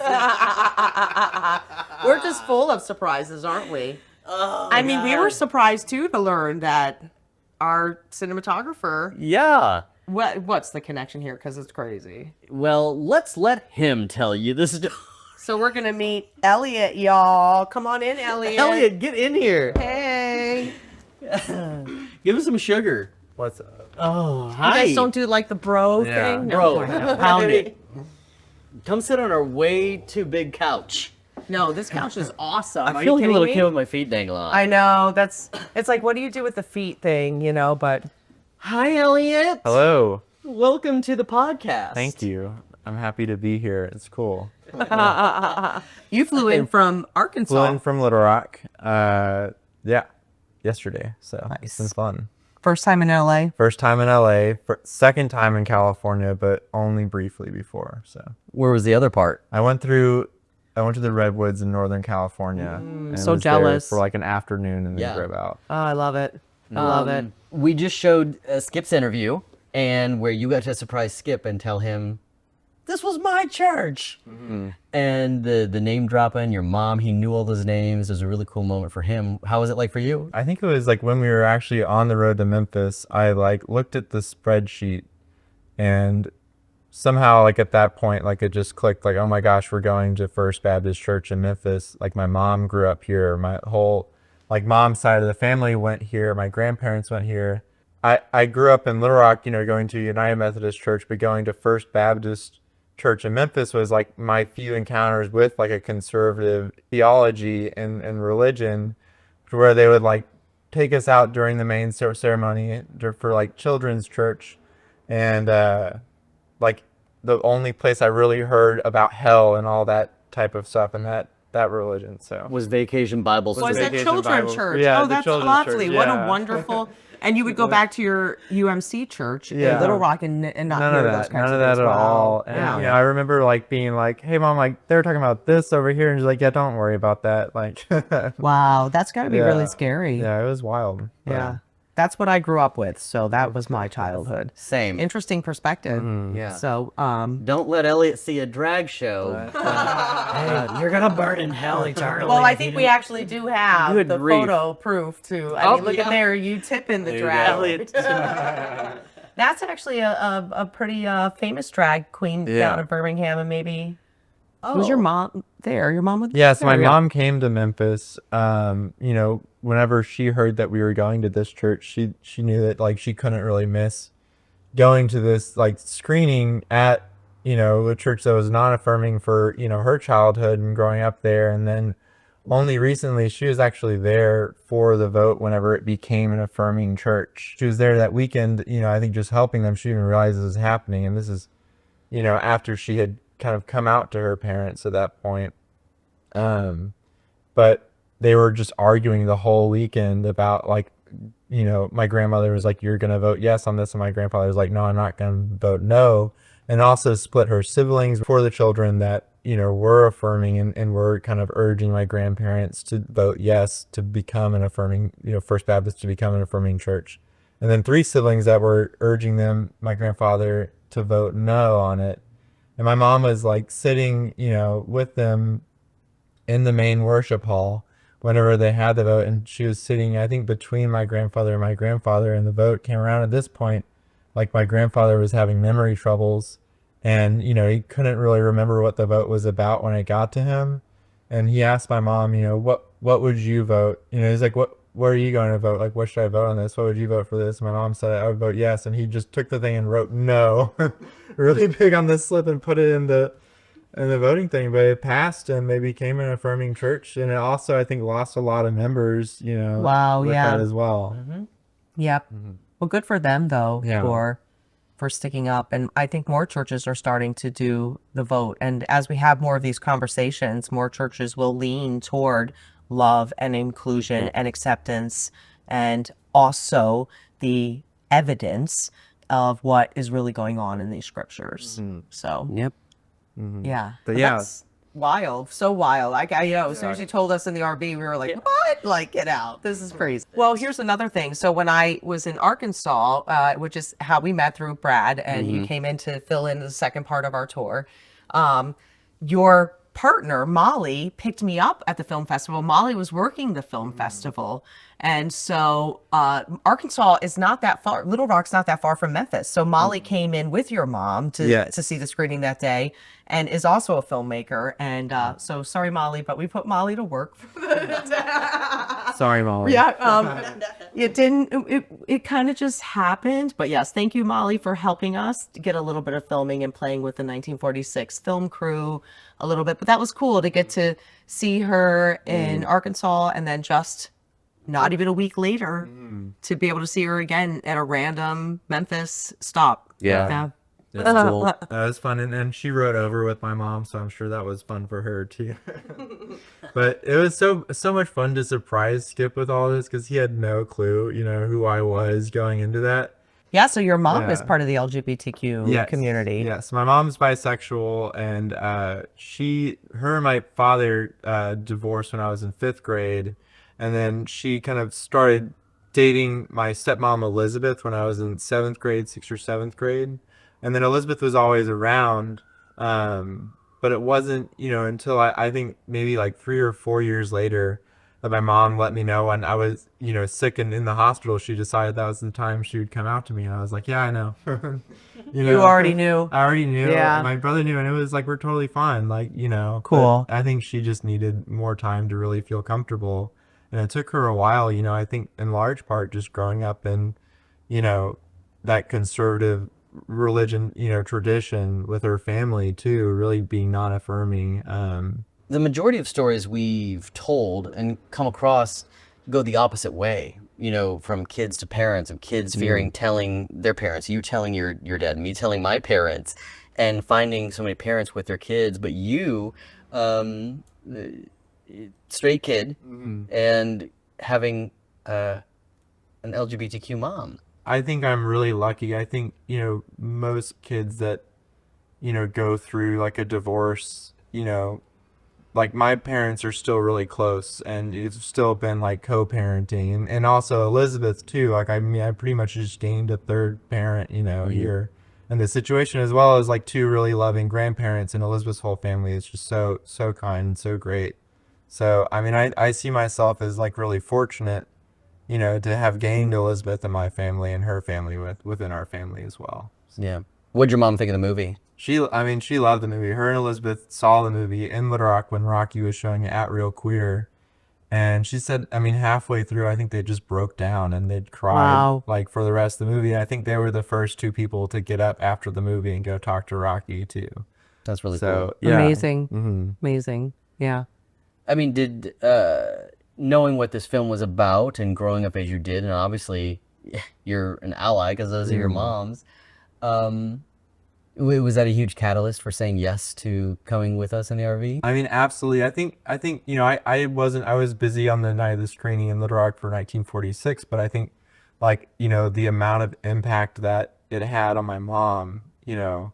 We're just full of surprises, aren't we? Oh, I mean, we were surprised too to learn that our cinematographer. Yeah. What's the connection here? Because it's crazy. Well, let's let him tell you this story. So we're gonna meet Eliot, y'all. Come on in, Eliot. Eliot, get in here. Hey. Give us some sugar. What's up? Oh, You hi. guys don't do like the bro Yeah. thing? Bro, pound it. Come sit on our way too big couch. No, this couch is awesome. I Are feel you like a little kidding kid me? with my feet dangling on. I know. It's like, what do you do with the feet thing, you know? But Hi, Eliot. Hello. Welcome to the podcast. Thank you. I'm happy to be here. It's cool. you flew in from Arkansas. Flew in from Little Rock. Yeah, yesterday. So it's been Nice. fun. First time in LA. First time in LA. Second time in California, but only briefly before. So Where was the other part? I went to the Redwoods in Northern California. And so was there jealous. for like an afternoon and then Yeah. drove out. Oh, I love it. I love it. We just showed Skip's interview, and where you got to surprise Skip and tell him, this was my church. And the name dropping, your mom, he knew all those names. It was a really cool moment for him. How was it like for you? I think it was like when we were actually on the road to Memphis, I like looked at the spreadsheet and somehow like at that point, like it just clicked like, oh my gosh, we're going to First Baptist Church in Memphis. Like my mom grew up here. My whole like mom's side of the family went here. My grandparents went here. I grew up in Little Rock, you know, going to United Methodist Church, but going to First Baptist Church in Memphis was like my few encounters with like a conservative theology and religion, where they would like take us out during the main ceremony for like children's church, and like the only place I really heard about hell and all that type of stuff and that religion. So Was Vacation Bible Was School. that Vacation children's Bible- church? yeah, Oh, the that's children's lovely. church, What a yeah. wonderful. And you would go back to your UMC church in Yeah. Little Rock and not none hear of those that, kinds none of of that things. at Wow. all. And Yeah. you know, I remember like being like, "Hey, mom, like they're talking about this over here," and she's like, "Yeah, don't worry about that." Like, Wow, that's got to be really Yeah. scary. yeah, it was wild. but- Yeah. That's what I grew up with, so that was my childhood. Same. Interesting perspective. Yeah. So, Don't let Elliot see a drag show. Hey, you're gonna burn in hell eternally. well, I think we actually do have Good the grief. photo proof too. I Oh, mean, look yeah. at there, you tipping the you drag. go. Elliot. That's actually a pretty famous drag queen down Yeah. in Birmingham, and maybe was your mom there? Your mom was Yeah, so my there? mom came to Memphis. You know, whenever she heard that we were going to this church, she knew that like she couldn't really miss going to this like screening at, you know, a church that was not affirming for, you know, her childhood and growing up there. And then only recently she was actually there for the vote whenever it became an affirming church. She was there that weekend, you know, I think just helping them. She didn't realize this was happening. And this is, you know, after she had kind of come out to her parents at that point. But they were just arguing the whole weekend about like, you know, my grandmother was like, "You're gonna vote yes on this," and my grandfather was like, "No, I'm not gonna vote no," and also split her siblings for the children that, you know, were affirming and were kind of urging my grandparents to vote yes to become an affirming, you know, First Baptist to become an affirming church, and then 3 siblings that were urging them, my grandfather, to vote no on it. And my mom was like sitting, you know, with them in the main worship hall whenever they had the vote, and she was sitting, I think, between my grandfather and my grandfather, and the vote came around. At this point, like my grandfather was having memory troubles, and you know, he couldn't really remember what the vote was about when it got to him, and he asked my mom, you know, what would you vote? You know, he's like, what are you going to vote? Like, what should I vote on this? What would you vote for this? My mom said I would vote yes, and he just took the thing and wrote no, really big on this slip and put it in the voting thing. But it passed, and they became an affirming church, and it also, I think, lost a lot of members, you know, Wow, with yeah. that as well. Yep. Well, good for them though, Yeah. for sticking up. And I think more churches are starting to do the vote. And as we have more of these conversations, more churches will lean toward love and inclusion and acceptance, and also the evidence of what is really going on in these scriptures. So Yep. yeah. But yeah. That's wild. So wild. You know, as soon as you told us in the RV, we were like, what? Like, get out. This is crazy. Well, here's another thing. So when I was in Arkansas, which is how we met through Brad, and you came in to fill in the second part of our tour, your partner, Molly, picked me up at the film festival. Molly was working the film festival. And so Arkansas is not that far. Little Rock's not that far from Memphis. So Molly came in with your mom to see the screening that day, and is also a filmmaker. And so sorry, Molly, but we put Molly to work. Sorry, Molly. Yeah. It didn't, it kind of just happened. But yes, thank you, Molly, for helping us to get a little bit of filming and playing with the 1946 film crew a little bit. But that was cool to get to see her in Arkansas, and then just not even a week later to be able to see her again at a random Memphis stop. Yeah. Yeah. That's cool. That was fun, and she rode over with my mom, so I'm sure that was fun for her too. But it was so much fun to surprise Skip with all this, because he had no clue, you know, who I was going into that. Yeah, so your mom is Yeah. part of the LGBTQ community. Yes, my mom's bisexual, and her and my father divorced when I was in 5th grade, and then she kind of started dating my stepmom Elizabeth when I was in 7th grade, 6th or 7th grade. And then Elizabeth was always around, but it wasn't, you know, until I think maybe like 3 or 4 years later that my mom let me know when I was, you know, sick and in the hospital. She decided that was the time she would come out to me, and I was like, yeah, I know. You already knew. I already knew. Yeah. My brother knew, and it was like, we're totally fine. Like, you know. Cool. But I think she just needed more time to really feel comfortable. And it took her a while, you know, I think in large part just growing up in, you know, that conservative religion, you know, tradition with her family too, really being non-affirming. The majority of stories we've told and come across go the opposite way, you know, from kids to parents, of kids fearing telling their parents, you telling your dad, me telling my parents, and finding so many parents with their kids, but you, straight kid, and having an LGBTQ mom. I think I'm really lucky. I think, you know, most kids that, you know, go through like a divorce, you know, like my parents are still really close, and it's still been like co-parenting, and also Elizabeth too. Like, I mean, I pretty much just gained a third parent, you know, here in this situation, as well as like 2 really loving grandparents, and Elizabeth's whole family is just so kind and so great. So, I mean, I see myself as like really fortunate, you know, to have gained Elizabeth in my family and her family within our family as well. Yeah. What'd your mom think of the movie? She loved the movie. Her and Elizabeth saw the movie in Little Rock when Rocky was showing it at Real Queer. And she said, I mean, halfway through, I think they just broke down and they'd cried like for the rest of the movie. I think they were the first 2 people to get up after the movie and go talk to Rocky too. That's really So, cool. yeah. Amazing. Amazing. Yeah. I mean, did knowing what this film was about and growing up as you did, and obviously you're an ally because those are your moms, was that a huge catalyst for saying yes to coming with us in the RV? I mean, absolutely. I think, you know, I was busy on the night of the screening in Little Rock for 1946, but I think, like, you know, the amount of impact that it had on my mom, you know,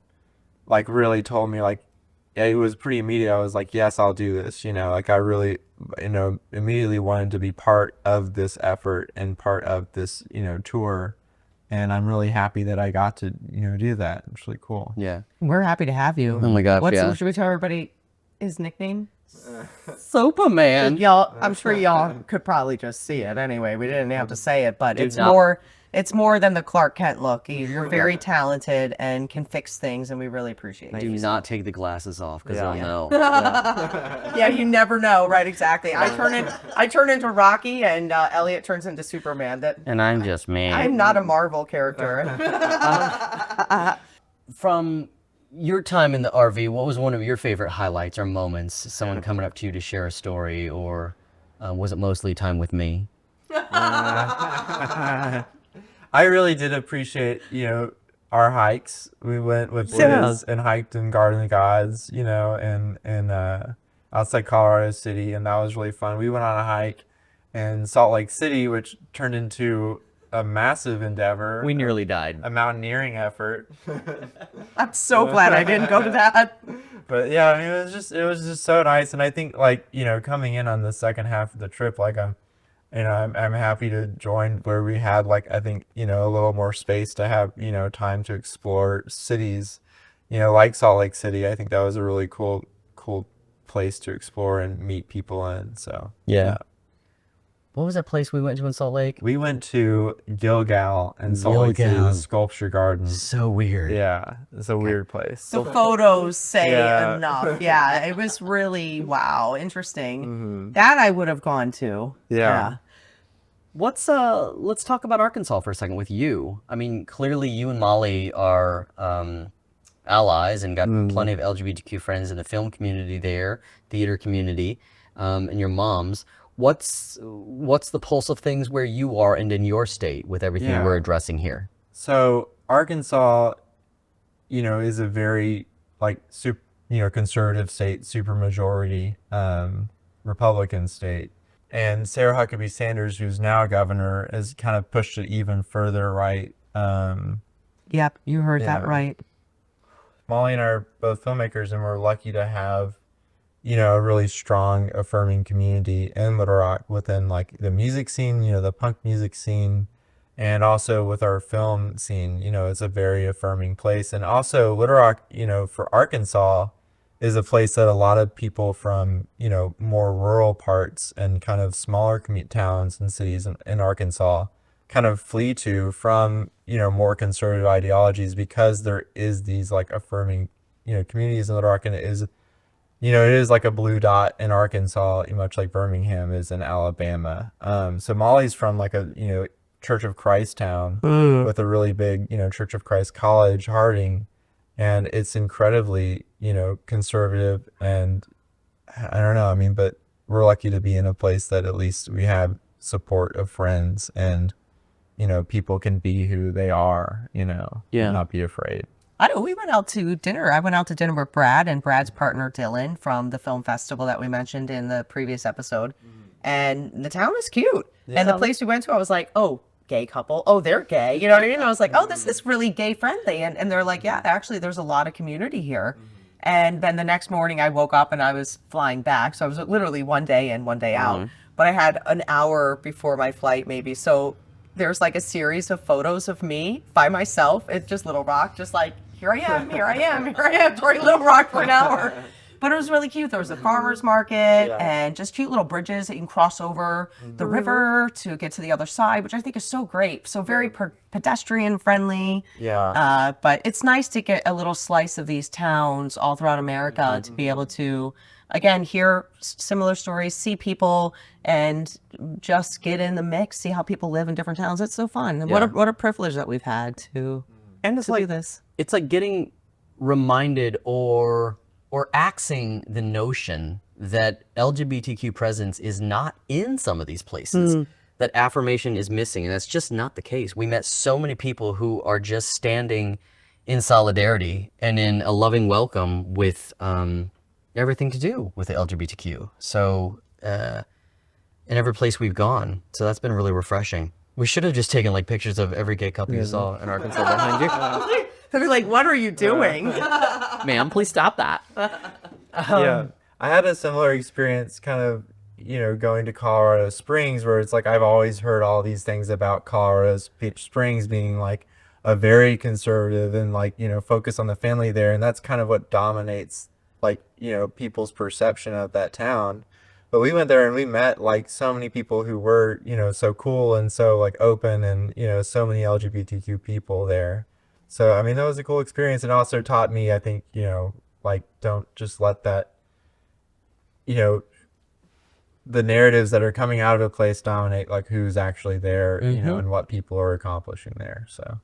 like really told me, like, yeah, it was pretty immediate. I was like, yes, I'll do this. You know, like I really, you know, immediately wanted to be part of this effort and part of this, you know, tour. And I'm really happy that I got to, you know, do that. It's really cool. Yeah. We're happy to have you. Oh my gosh, yeah. Should we tell everybody his nickname? Superman. Y'all, I'm sure y'all could probably just see it anyway. We didn't have to say it, but it's not. more than the Clark Kent look. You're very talented and can fix things, and we really appreciate Do it. not take the glasses off because they'll know. Yeah, you never know, right? Exactly. I turn into Rocky, and Eliot turns into Superman. And I'm just me. I'm not a Marvel character. From your time in the RV, what was one of your favorite highlights or moments? Someone coming up to you to share a story, or was it mostly time with me? I really did appreciate, our hikes. We went with Liz and hiked in Garden of Gods, and outside Colorado City, and that was really fun. We went on a hike in Salt Lake City, which turned into a massive endeavor. We nearly died. A mountaineering effort. I'm so glad I didn't go to that. But yeah, I mean, it was just so nice, and I think coming in on the second half of the trip, I'm happy to join where we had I think a little more space to have time to explore cities, like Salt Lake City. I think that was a really cool place to explore and meet people in. So Yeah. What was that place we went to in Salt Lake? we went to Gilgal and Salt Lake City, Gilgal. the sculpture garden. So weird. Yeah, it's a weird place. The photos say Yeah. enough. Yeah, it was really, wow, interesting. That I would have gone to. Yeah. Let's talk about Arkansas for a second with you. I mean, clearly you and Molly are allies and got plenty of LGBTQ friends in the film community there, theater community, and your moms. What's the pulse of things where you are and in your state with everything Yeah. we're addressing here? So Arkansas, is a very conservative state, super majority Republican state. And Sarah Huckabee Sanders, who's now governor, has kind of pushed it even further right. Yep, you heard that Yeah. right. Molly and I are both filmmakers, and we're lucky to have, a really strong, affirming community in Little Rock within the music scene, the punk music scene, and also with our film scene. It's a very affirming place. And also Little Rock, for Arkansas, is a place that a lot of people from, more rural parts and kind of smaller towns and cities in Arkansas kind of flee to from, more conservative ideologies, because there is these affirming, communities in Little Rock, and it is like a blue dot in Arkansas, much like Birmingham is in Alabama. So Molly's from a, Church of Christ town with a really big, Church of Christ college, Harding. And it's incredibly, conservative, and I don't know. I mean, but we're lucky to be in a place that at least we have support of friends, and, people can be who they are, Yeah. not be afraid. I know, we went out to dinner. I went out to dinner with Brad and Brad's partner Dylan from the film festival that we mentioned in the previous episode. And the town is cute. And the place we went to, I was like, oh, gay couple. Oh, they're gay. You know what I mean? I was like, oh, this is really gay friendly. And they're like, yeah, actually, there's a lot of community here. And then the next morning I woke up and I was flying back. So I was literally one day in, one day out. But I had an hour before my flight maybe. So there's a series of photos of me by myself. It's just Little Rock, just here I am, during Little Rock for an hour. But it was really cute. There was a farmer's market and just cute little bridges that you can cross over the river to get to the other side, which I think is so great. So very pedestrian friendly. Yeah. But it's nice to get a little slice of these towns all throughout America to be able to, again, hear similar stories, see people, and just get in the mix, see how people live in different towns. It's so fun. And what a privilege that we've had to do this. It's like getting reminded or axing the notion that LGBTQ presence is not in some of these places, that affirmation is missing, and that's just not the case. We met so many people who are just standing in solidarity and in a loving welcome with everything to do with the LGBTQ. So in every place we've gone. So that's been really refreshing. We should have just taken pictures of every gay couple you saw in Arkansas behind you. They're like, what are you doing? Ma'am, please stop that. Yeah, I had a similar experience kind of, going to Colorado Springs, where it's I've always heard all these things about Colorado Springs being a very conservative and focus on the family there. And that's kind of what dominates like, you know, people's perception of that town. But we went there and we met like so many people who were, you know, so cool and so like open, and, you know, so many LGBTQ people there. So, I mean, that was a cool experience, and also taught me, I think, you know, like, don't just let that, you know, the narratives that are coming out of a place dominate like who's actually there, you know, and what people are accomplishing there. So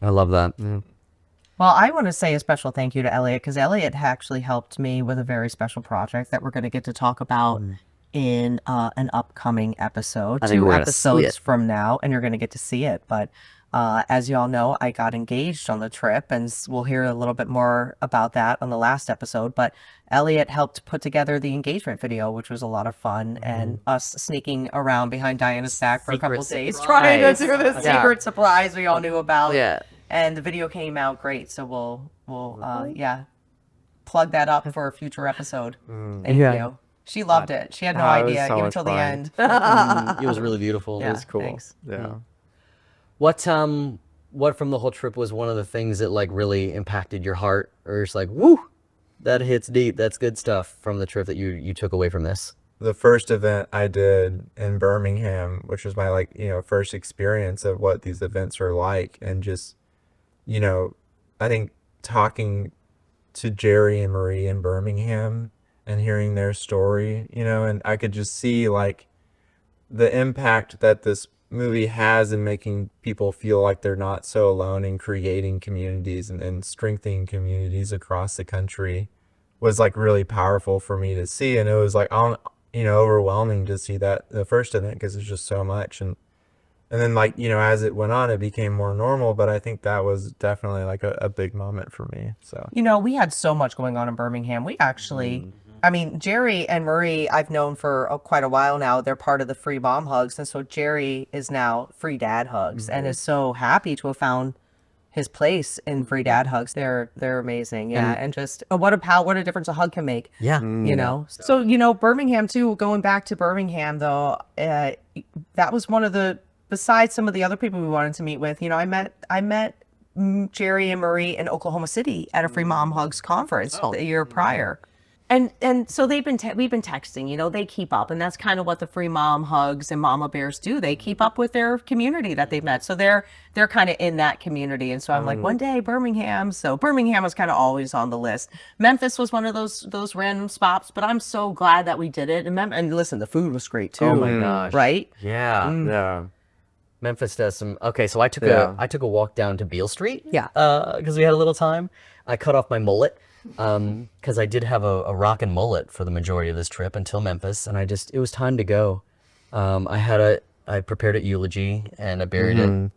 I love that. Well, I want to say a special thank you to Eliot, because Eliot actually helped me with a very special project that we're going to get to talk about in an upcoming episode, I think 2 we're gonna see episodes it. from now, and you're going to get to see it. But as you all know, I got engaged on the trip, and we'll hear a little bit more about that on the last episode. But Eliot helped put together the engagement video, which was a lot of fun, and us sneaking around behind Diana's back for a couple Secret days trying to do the surprise. secret surprise we all knew about. Yeah. And the video came out great, so we'll plug that up for a future episode. Thank you. She loved it. She had no Oh, it was idea so even much till the fun. end. It was really beautiful. Yeah, It was cool. thanks. Yeah. What from the whole trip was one of the things that like really impacted your heart, or it's like, woo, that hits deep. That's good stuff from the trip that you took away from this. the first event I did in Birmingham, which was my like, you know, first experience of what these events are like, and just, you know, I think talking to Jerry and Marie in Birmingham and hearing their story, you know, and I could just see like the impact that this movie has in making people feel like they're not so alone in creating communities and strengthening communities across the country was like really powerful for me to see. And it was like, you know, overwhelming to see that the first event, because it's just so much. And then like, you know, as it went on, it became more normal, but I think that was definitely like a big moment for me. So, You know, we had so much going on in Birmingham. We actually, I mean, Jerry and Marie, I've known for quite a while now. They're part of the Free Mom Hugs. And so Jerry is now Free Dad Hugs and is so happy to have found his place in Free Dad Hugs. They're amazing. Yeah. And just what a difference a hug can make. Yeah. You know, so, you know, Birmingham too, going back to Birmingham though, that was one of the, besides some of the other people we wanted to meet with, you know, I met Jerry and Marie in Oklahoma City at a Free Mom Hugs conference the year prior. And so we've been texting, you know, they keep up, and that's kind of what the Free Mom Hugs and Mama Bears do. They keep up with their community that they've met. So they're kind of in that community. And so I'm like, one day Birmingham. So Birmingham was kind of always on the list. Memphis was one of those random spots, but I'm so glad that we did it. And listen, the food was great too. Oh my gosh. Right? Yeah. Yeah. Memphis does some. Okay, so I took a walk down to Beale Street. Yeah. Because we had a little time. I cut off my mullet. Because I did have a rockin' mullet for the majority of this trip until Memphis, and it was time to go. I prepared a eulogy and I buried it, and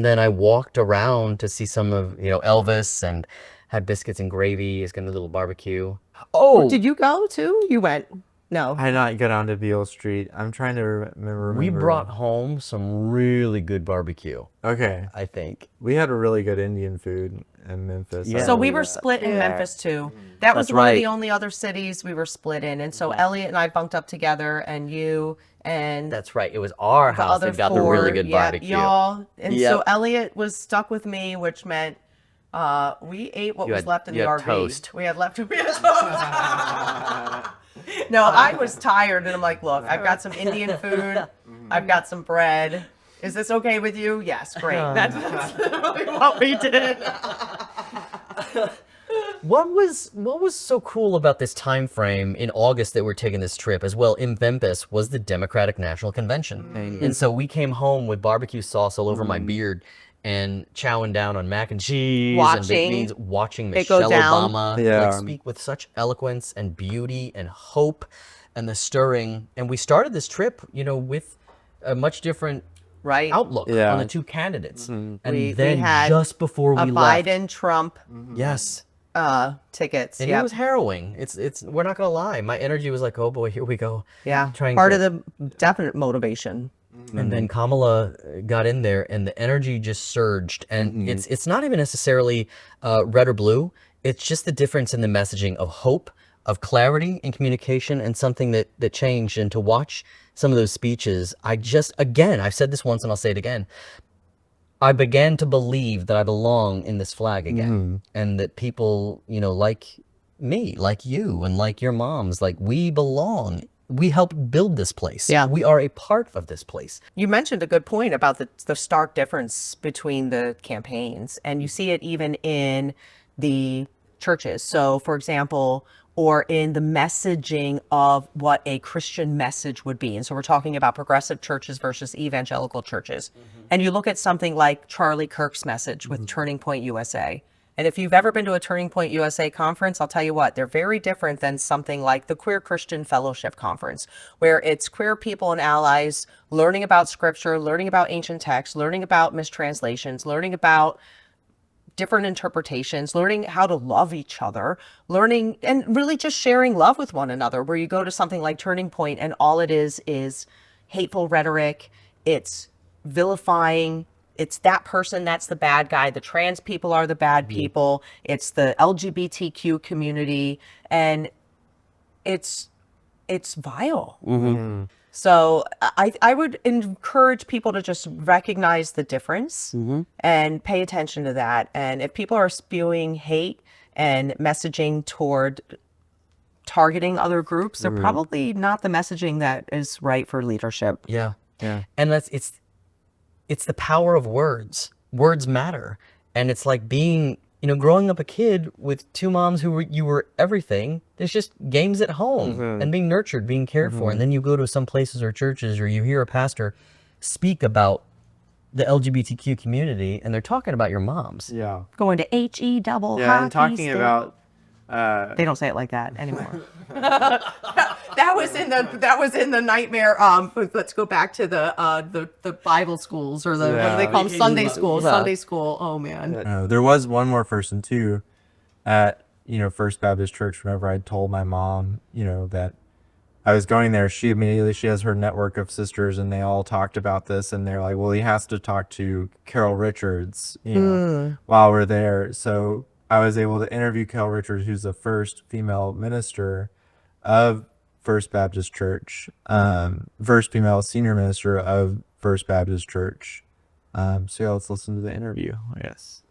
then I walked around to see some of, you know, Elvis, and had biscuits and gravy. It's gonna do a little barbecue. Oh, Did you go too? You went? No. I did not get onto Beale Street. I'm trying to remember. we brought home some really good barbecue. Okay. I think. We had a really good Indian food in Memphis. Yeah. So we were split in Memphis too. That was That's one of right. the only other cities we were split in. And so Eliot and I bunked up together, and you and That's right. It was our the house other that got the really good barbecue. y'all. And so Yep. Elliot was stuck with me, which meant we ate what You was had- left in you the had RV. toast. We had toast. No, I was tired, and I'm like, look, I've got some Indian food. I've got some bread. Is this okay with you? Yes, great. That's literally what we did. What was so cool about this time frame in August that we're taking this trip as well in Memphis was the Democratic National Convention. And so we came home with barbecue sauce all over my beard and chowing down on mac and cheese and baked Watching beans, watching it go Michelle down. Obama Yeah. like, speak with such eloquence and beauty and hope and the stirring. And we started this trip, you know, with a much different Right. outlook Yeah. on the two candidates. And We then had just before A we left, Biden-Trump yes. tickets. And Yep. it was harrowing. It's we're not gonna lie. My energy was like, oh boy, here we go. Yeah. Trying Part to- of the definite motivation. And then Kamala got in there, and the energy just surged. And it's not even necessarily red or blue. It's just the difference in the messaging of hope, of clarity and communication, and something that changed. And to watch some of those speeches, again, I've said this once and I'll say it again. I began to believe that I belong in this flag again, and that people, you know, like me, like you, and like your moms. Like, we belong. We helped build this place. Yeah. We are a part of this place. You mentioned a good point about the stark difference between the campaigns, and you see it even in the churches. So, for example, or in the messaging of what a Christian message would be. And so we're talking about progressive churches versus evangelical churches. And you look at something like Charlie Kirk's message with Turning Point USA. And if you've ever been to a Turning Point USA conference, I'll tell you what, they're very different than something like the Queer Christian Fellowship Conference, where it's queer people and allies learning about scripture, learning about ancient texts, learning about mistranslations, learning about different interpretations, learning how to love each other, learning and really just sharing love with one another. Where you go to something like Turning Point and all it is hateful rhetoric, it's vilifying, it's that person that's the bad guy, the trans people are the bad people, it's the LGBTQ community, and it's vile. So I would encourage people to just recognize the difference and pay attention to that. And if people are spewing hate and messaging toward targeting other groups, they're probably not the messaging that is right for leadership. Yeah. Yeah. And it's the power of words. Words matter. And it's like being, growing up a kid with two moms you were everything. There's just games at home and being nurtured, being cared for. And then you go to some places or churches or you hear a pastor speak about the LGBTQ community and they're talking about your moms. Yeah. Going to HE double Yeah, and hockey talking stick. about They don't say it like that anymore. that was in the nightmare. Let's go back to the Bible schools or what do they call them? Sunday school. Sunday school. Oh man. There was one more person too at First Baptist Church. Whenever I told my mom that I was going there, she has her network of sisters and they all talked about this and they're like, well, he has to talk to Carol Richards while we're there. So I was able to interview Carol Richards, who's the first female minister of First Baptist Church, first female senior minister of First Baptist Church. So yeah, let's listen to the interview, I guess.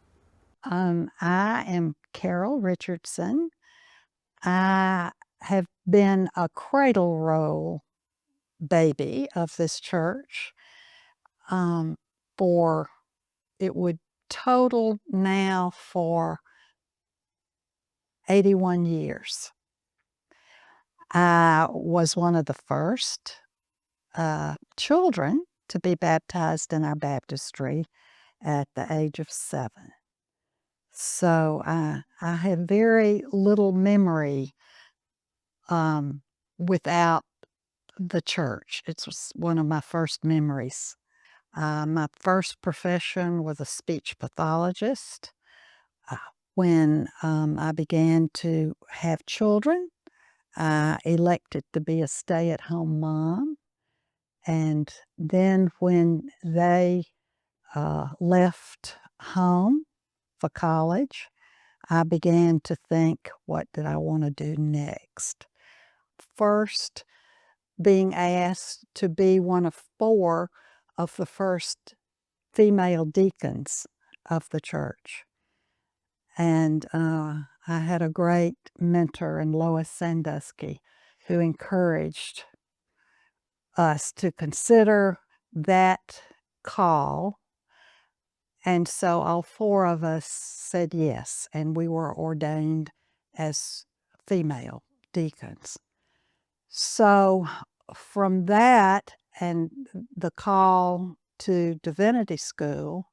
I am Carol Richardson. I have been a cradle roll baby of this church for, it would total now for 81 years. I was one of the first children to be baptized in our baptistry at the age of 7. So I have very little memory without the church. It was one of my first memories. My first profession was a speech pathologist. When I began to have children, I elected to be a stay-at-home mom. And then when they left home for college, I began to think, what did I want to do next? First, being asked to be one of 4 of the first female deacons of the church. And I had a great mentor in Lois Sandusky who encouraged us to consider that call. And so all 4 of us said yes, and we were ordained as female deacons. So from that and the call to divinity school,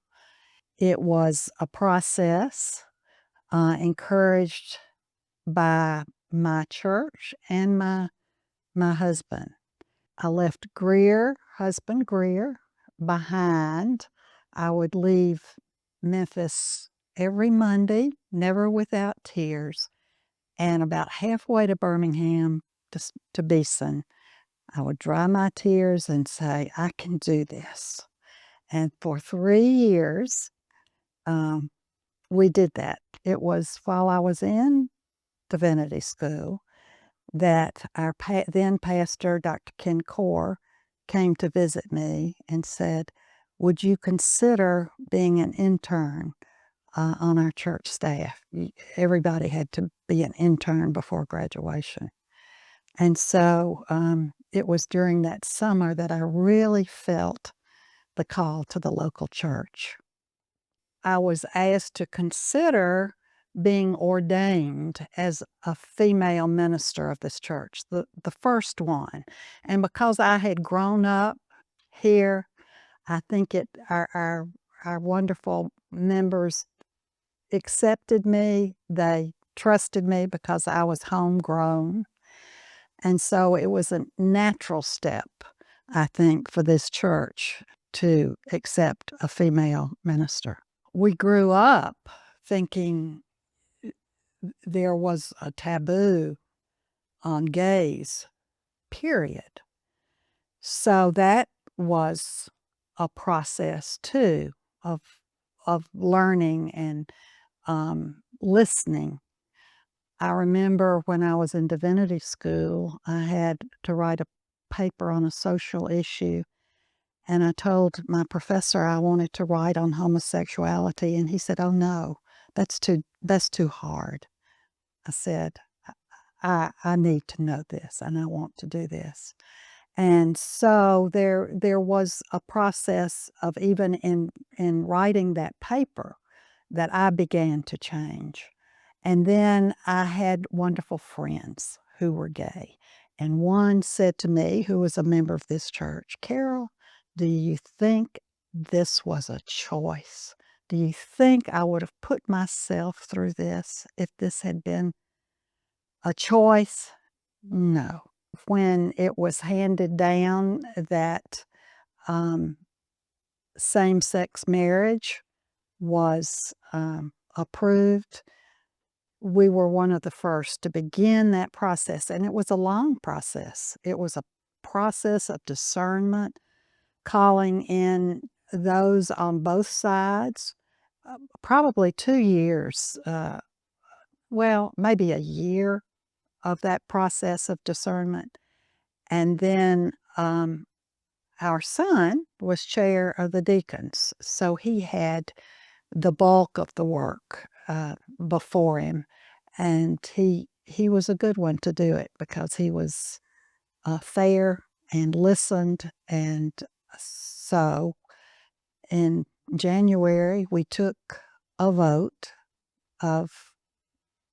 it was a process encouraged by my church and my husband. I left husband Greer, behind. I would leave Memphis every Monday, never without tears, and about halfway to Birmingham, to Beeson, I would dry my tears and say, I can do this. And for 3 years, we did that. It was while I was in divinity school that our then pastor, Dr. Ken Core, came to visit me and said, would you consider being an intern on our church staff. Everybody had to be an intern before graduation. And so it was during that summer that I really felt the call to the local church. I was asked to consider being ordained as a female minister of this church, the first one. And because I had grown up here, I think our wonderful members accepted me. They trusted me because I was homegrown. And so it was a natural step, I think, for this church to accept a female minister. We grew up thinking there was a taboo on gays, period. So that was a process too of learning and listening. I remember when I was in divinity school, I had to write a paper on a social issue, and I told my professor I wanted to write on homosexuality, and he said, "Oh no, that's too hard." I said, I need to know this, and I want to do this." And so there was a process of, even in writing that paper, that I began to change. And then I had wonderful friends who were gay. And one said to me, who was a member of this church, "Carol, do you think this was a choice? Do you think I would have put myself through this if this had been a choice?" No. When it was handed down that same-sex marriage was approved, we were one of the first to begin that process, and it was a long process. It was a process of discernment, calling in those on both sides, probably 2 years, well, maybe a year of that process of discernment. And then our son was chair of the deacons, so he had the bulk of the work before him, and he was a good one to do it because he was fair and listened. And so in January, we took a vote of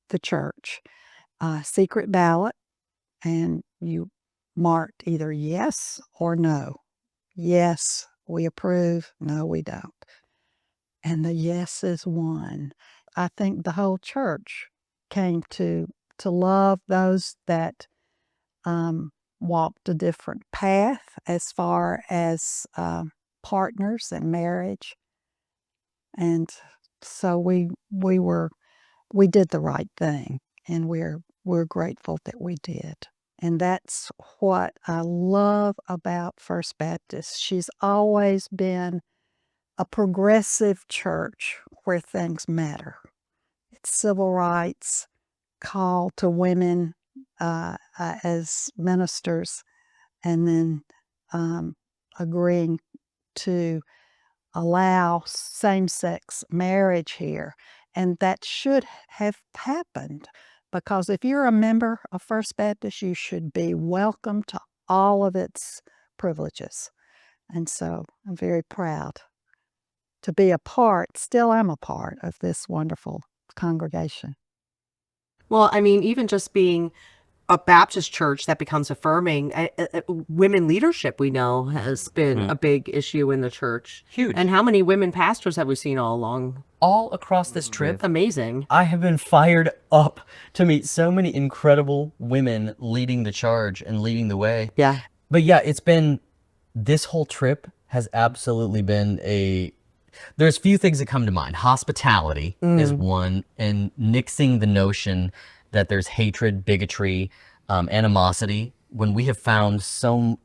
the church, secret ballot, and you marked either yes or no. Yes, we approve. No, we don't. And the yeses won. I think the whole church came to love those that walked a different path as far as partners and marriage. And so we did the right thing, and we're grateful that we did. And that's what I love about First Baptist. She's always been a progressive church where things matter. It's civil rights, call to women as ministers, and then agreeing to allow same-sex marriage here. And that should have happened, because if you're a member of First Baptist, you should be welcome to all of its privileges. And so I'm very proud to be a part, still am a part of this wonderful congregation. Well, I mean, even just being a Baptist church that becomes affirming, women leadership, we know, has been a big issue in the church. Huge. And how many women pastors have we seen all along? All across this trip, Amazing. I have been fired up to meet so many incredible women leading the charge and leading the way. Yeah. But yeah, this whole trip has absolutely been there's few things that come to mind. Hospitality is one, and nixing the notion that there's hatred, bigotry, animosity, when we have found so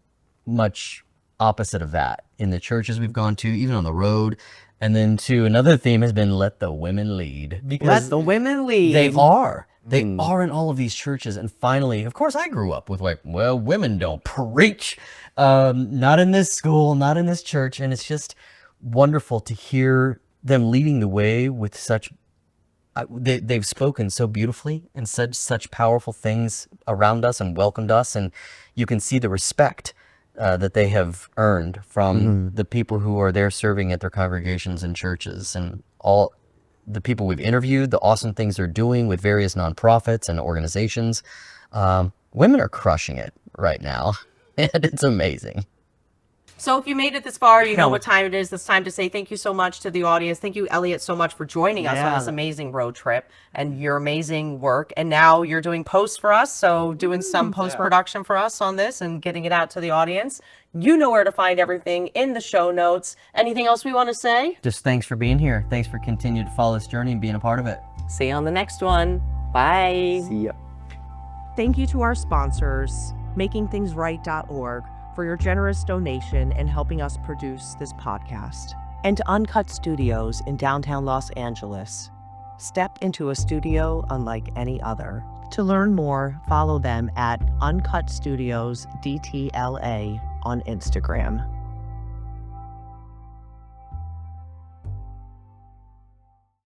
much opposite of that in the churches we've gone to, even on the road. And then another theme has been let the women lead. Because Let the women lead. They are. They are in all of these churches. And finally, of course, I grew up with women don't preach. Not in this school, not in this church. And it's just wonderful to hear them leading the way with such they've spoken so beautifully and said such powerful things around us and welcomed us, and you can see the respect that they have earned from the people who are there serving at their congregations and churches, and all the people we've interviewed, the awesome things they're doing with various nonprofits and organizations. Women are crushing it right now, and it's amazing. So if you made it this far, you know what time it is. It's time to say thank you so much to the audience. Thank you, Eliot, so much for joining us on this amazing road trip and your amazing work. And now you're doing post for us, so doing some post-production for us on this and getting it out to the audience. You know where to find everything in the show notes. Anything else we want to say? Just thanks for being here. Thanks for continuing to follow this journey and being a part of it. See you on the next one. Bye. See ya. Thank you to our sponsors, makingthingsright.org, for your generous donation and helping us produce this podcast. And to Uncut Studios in downtown Los Angeles. Step into a studio unlike any other. To learn more, follow them at Uncut Studios DTLA on Instagram.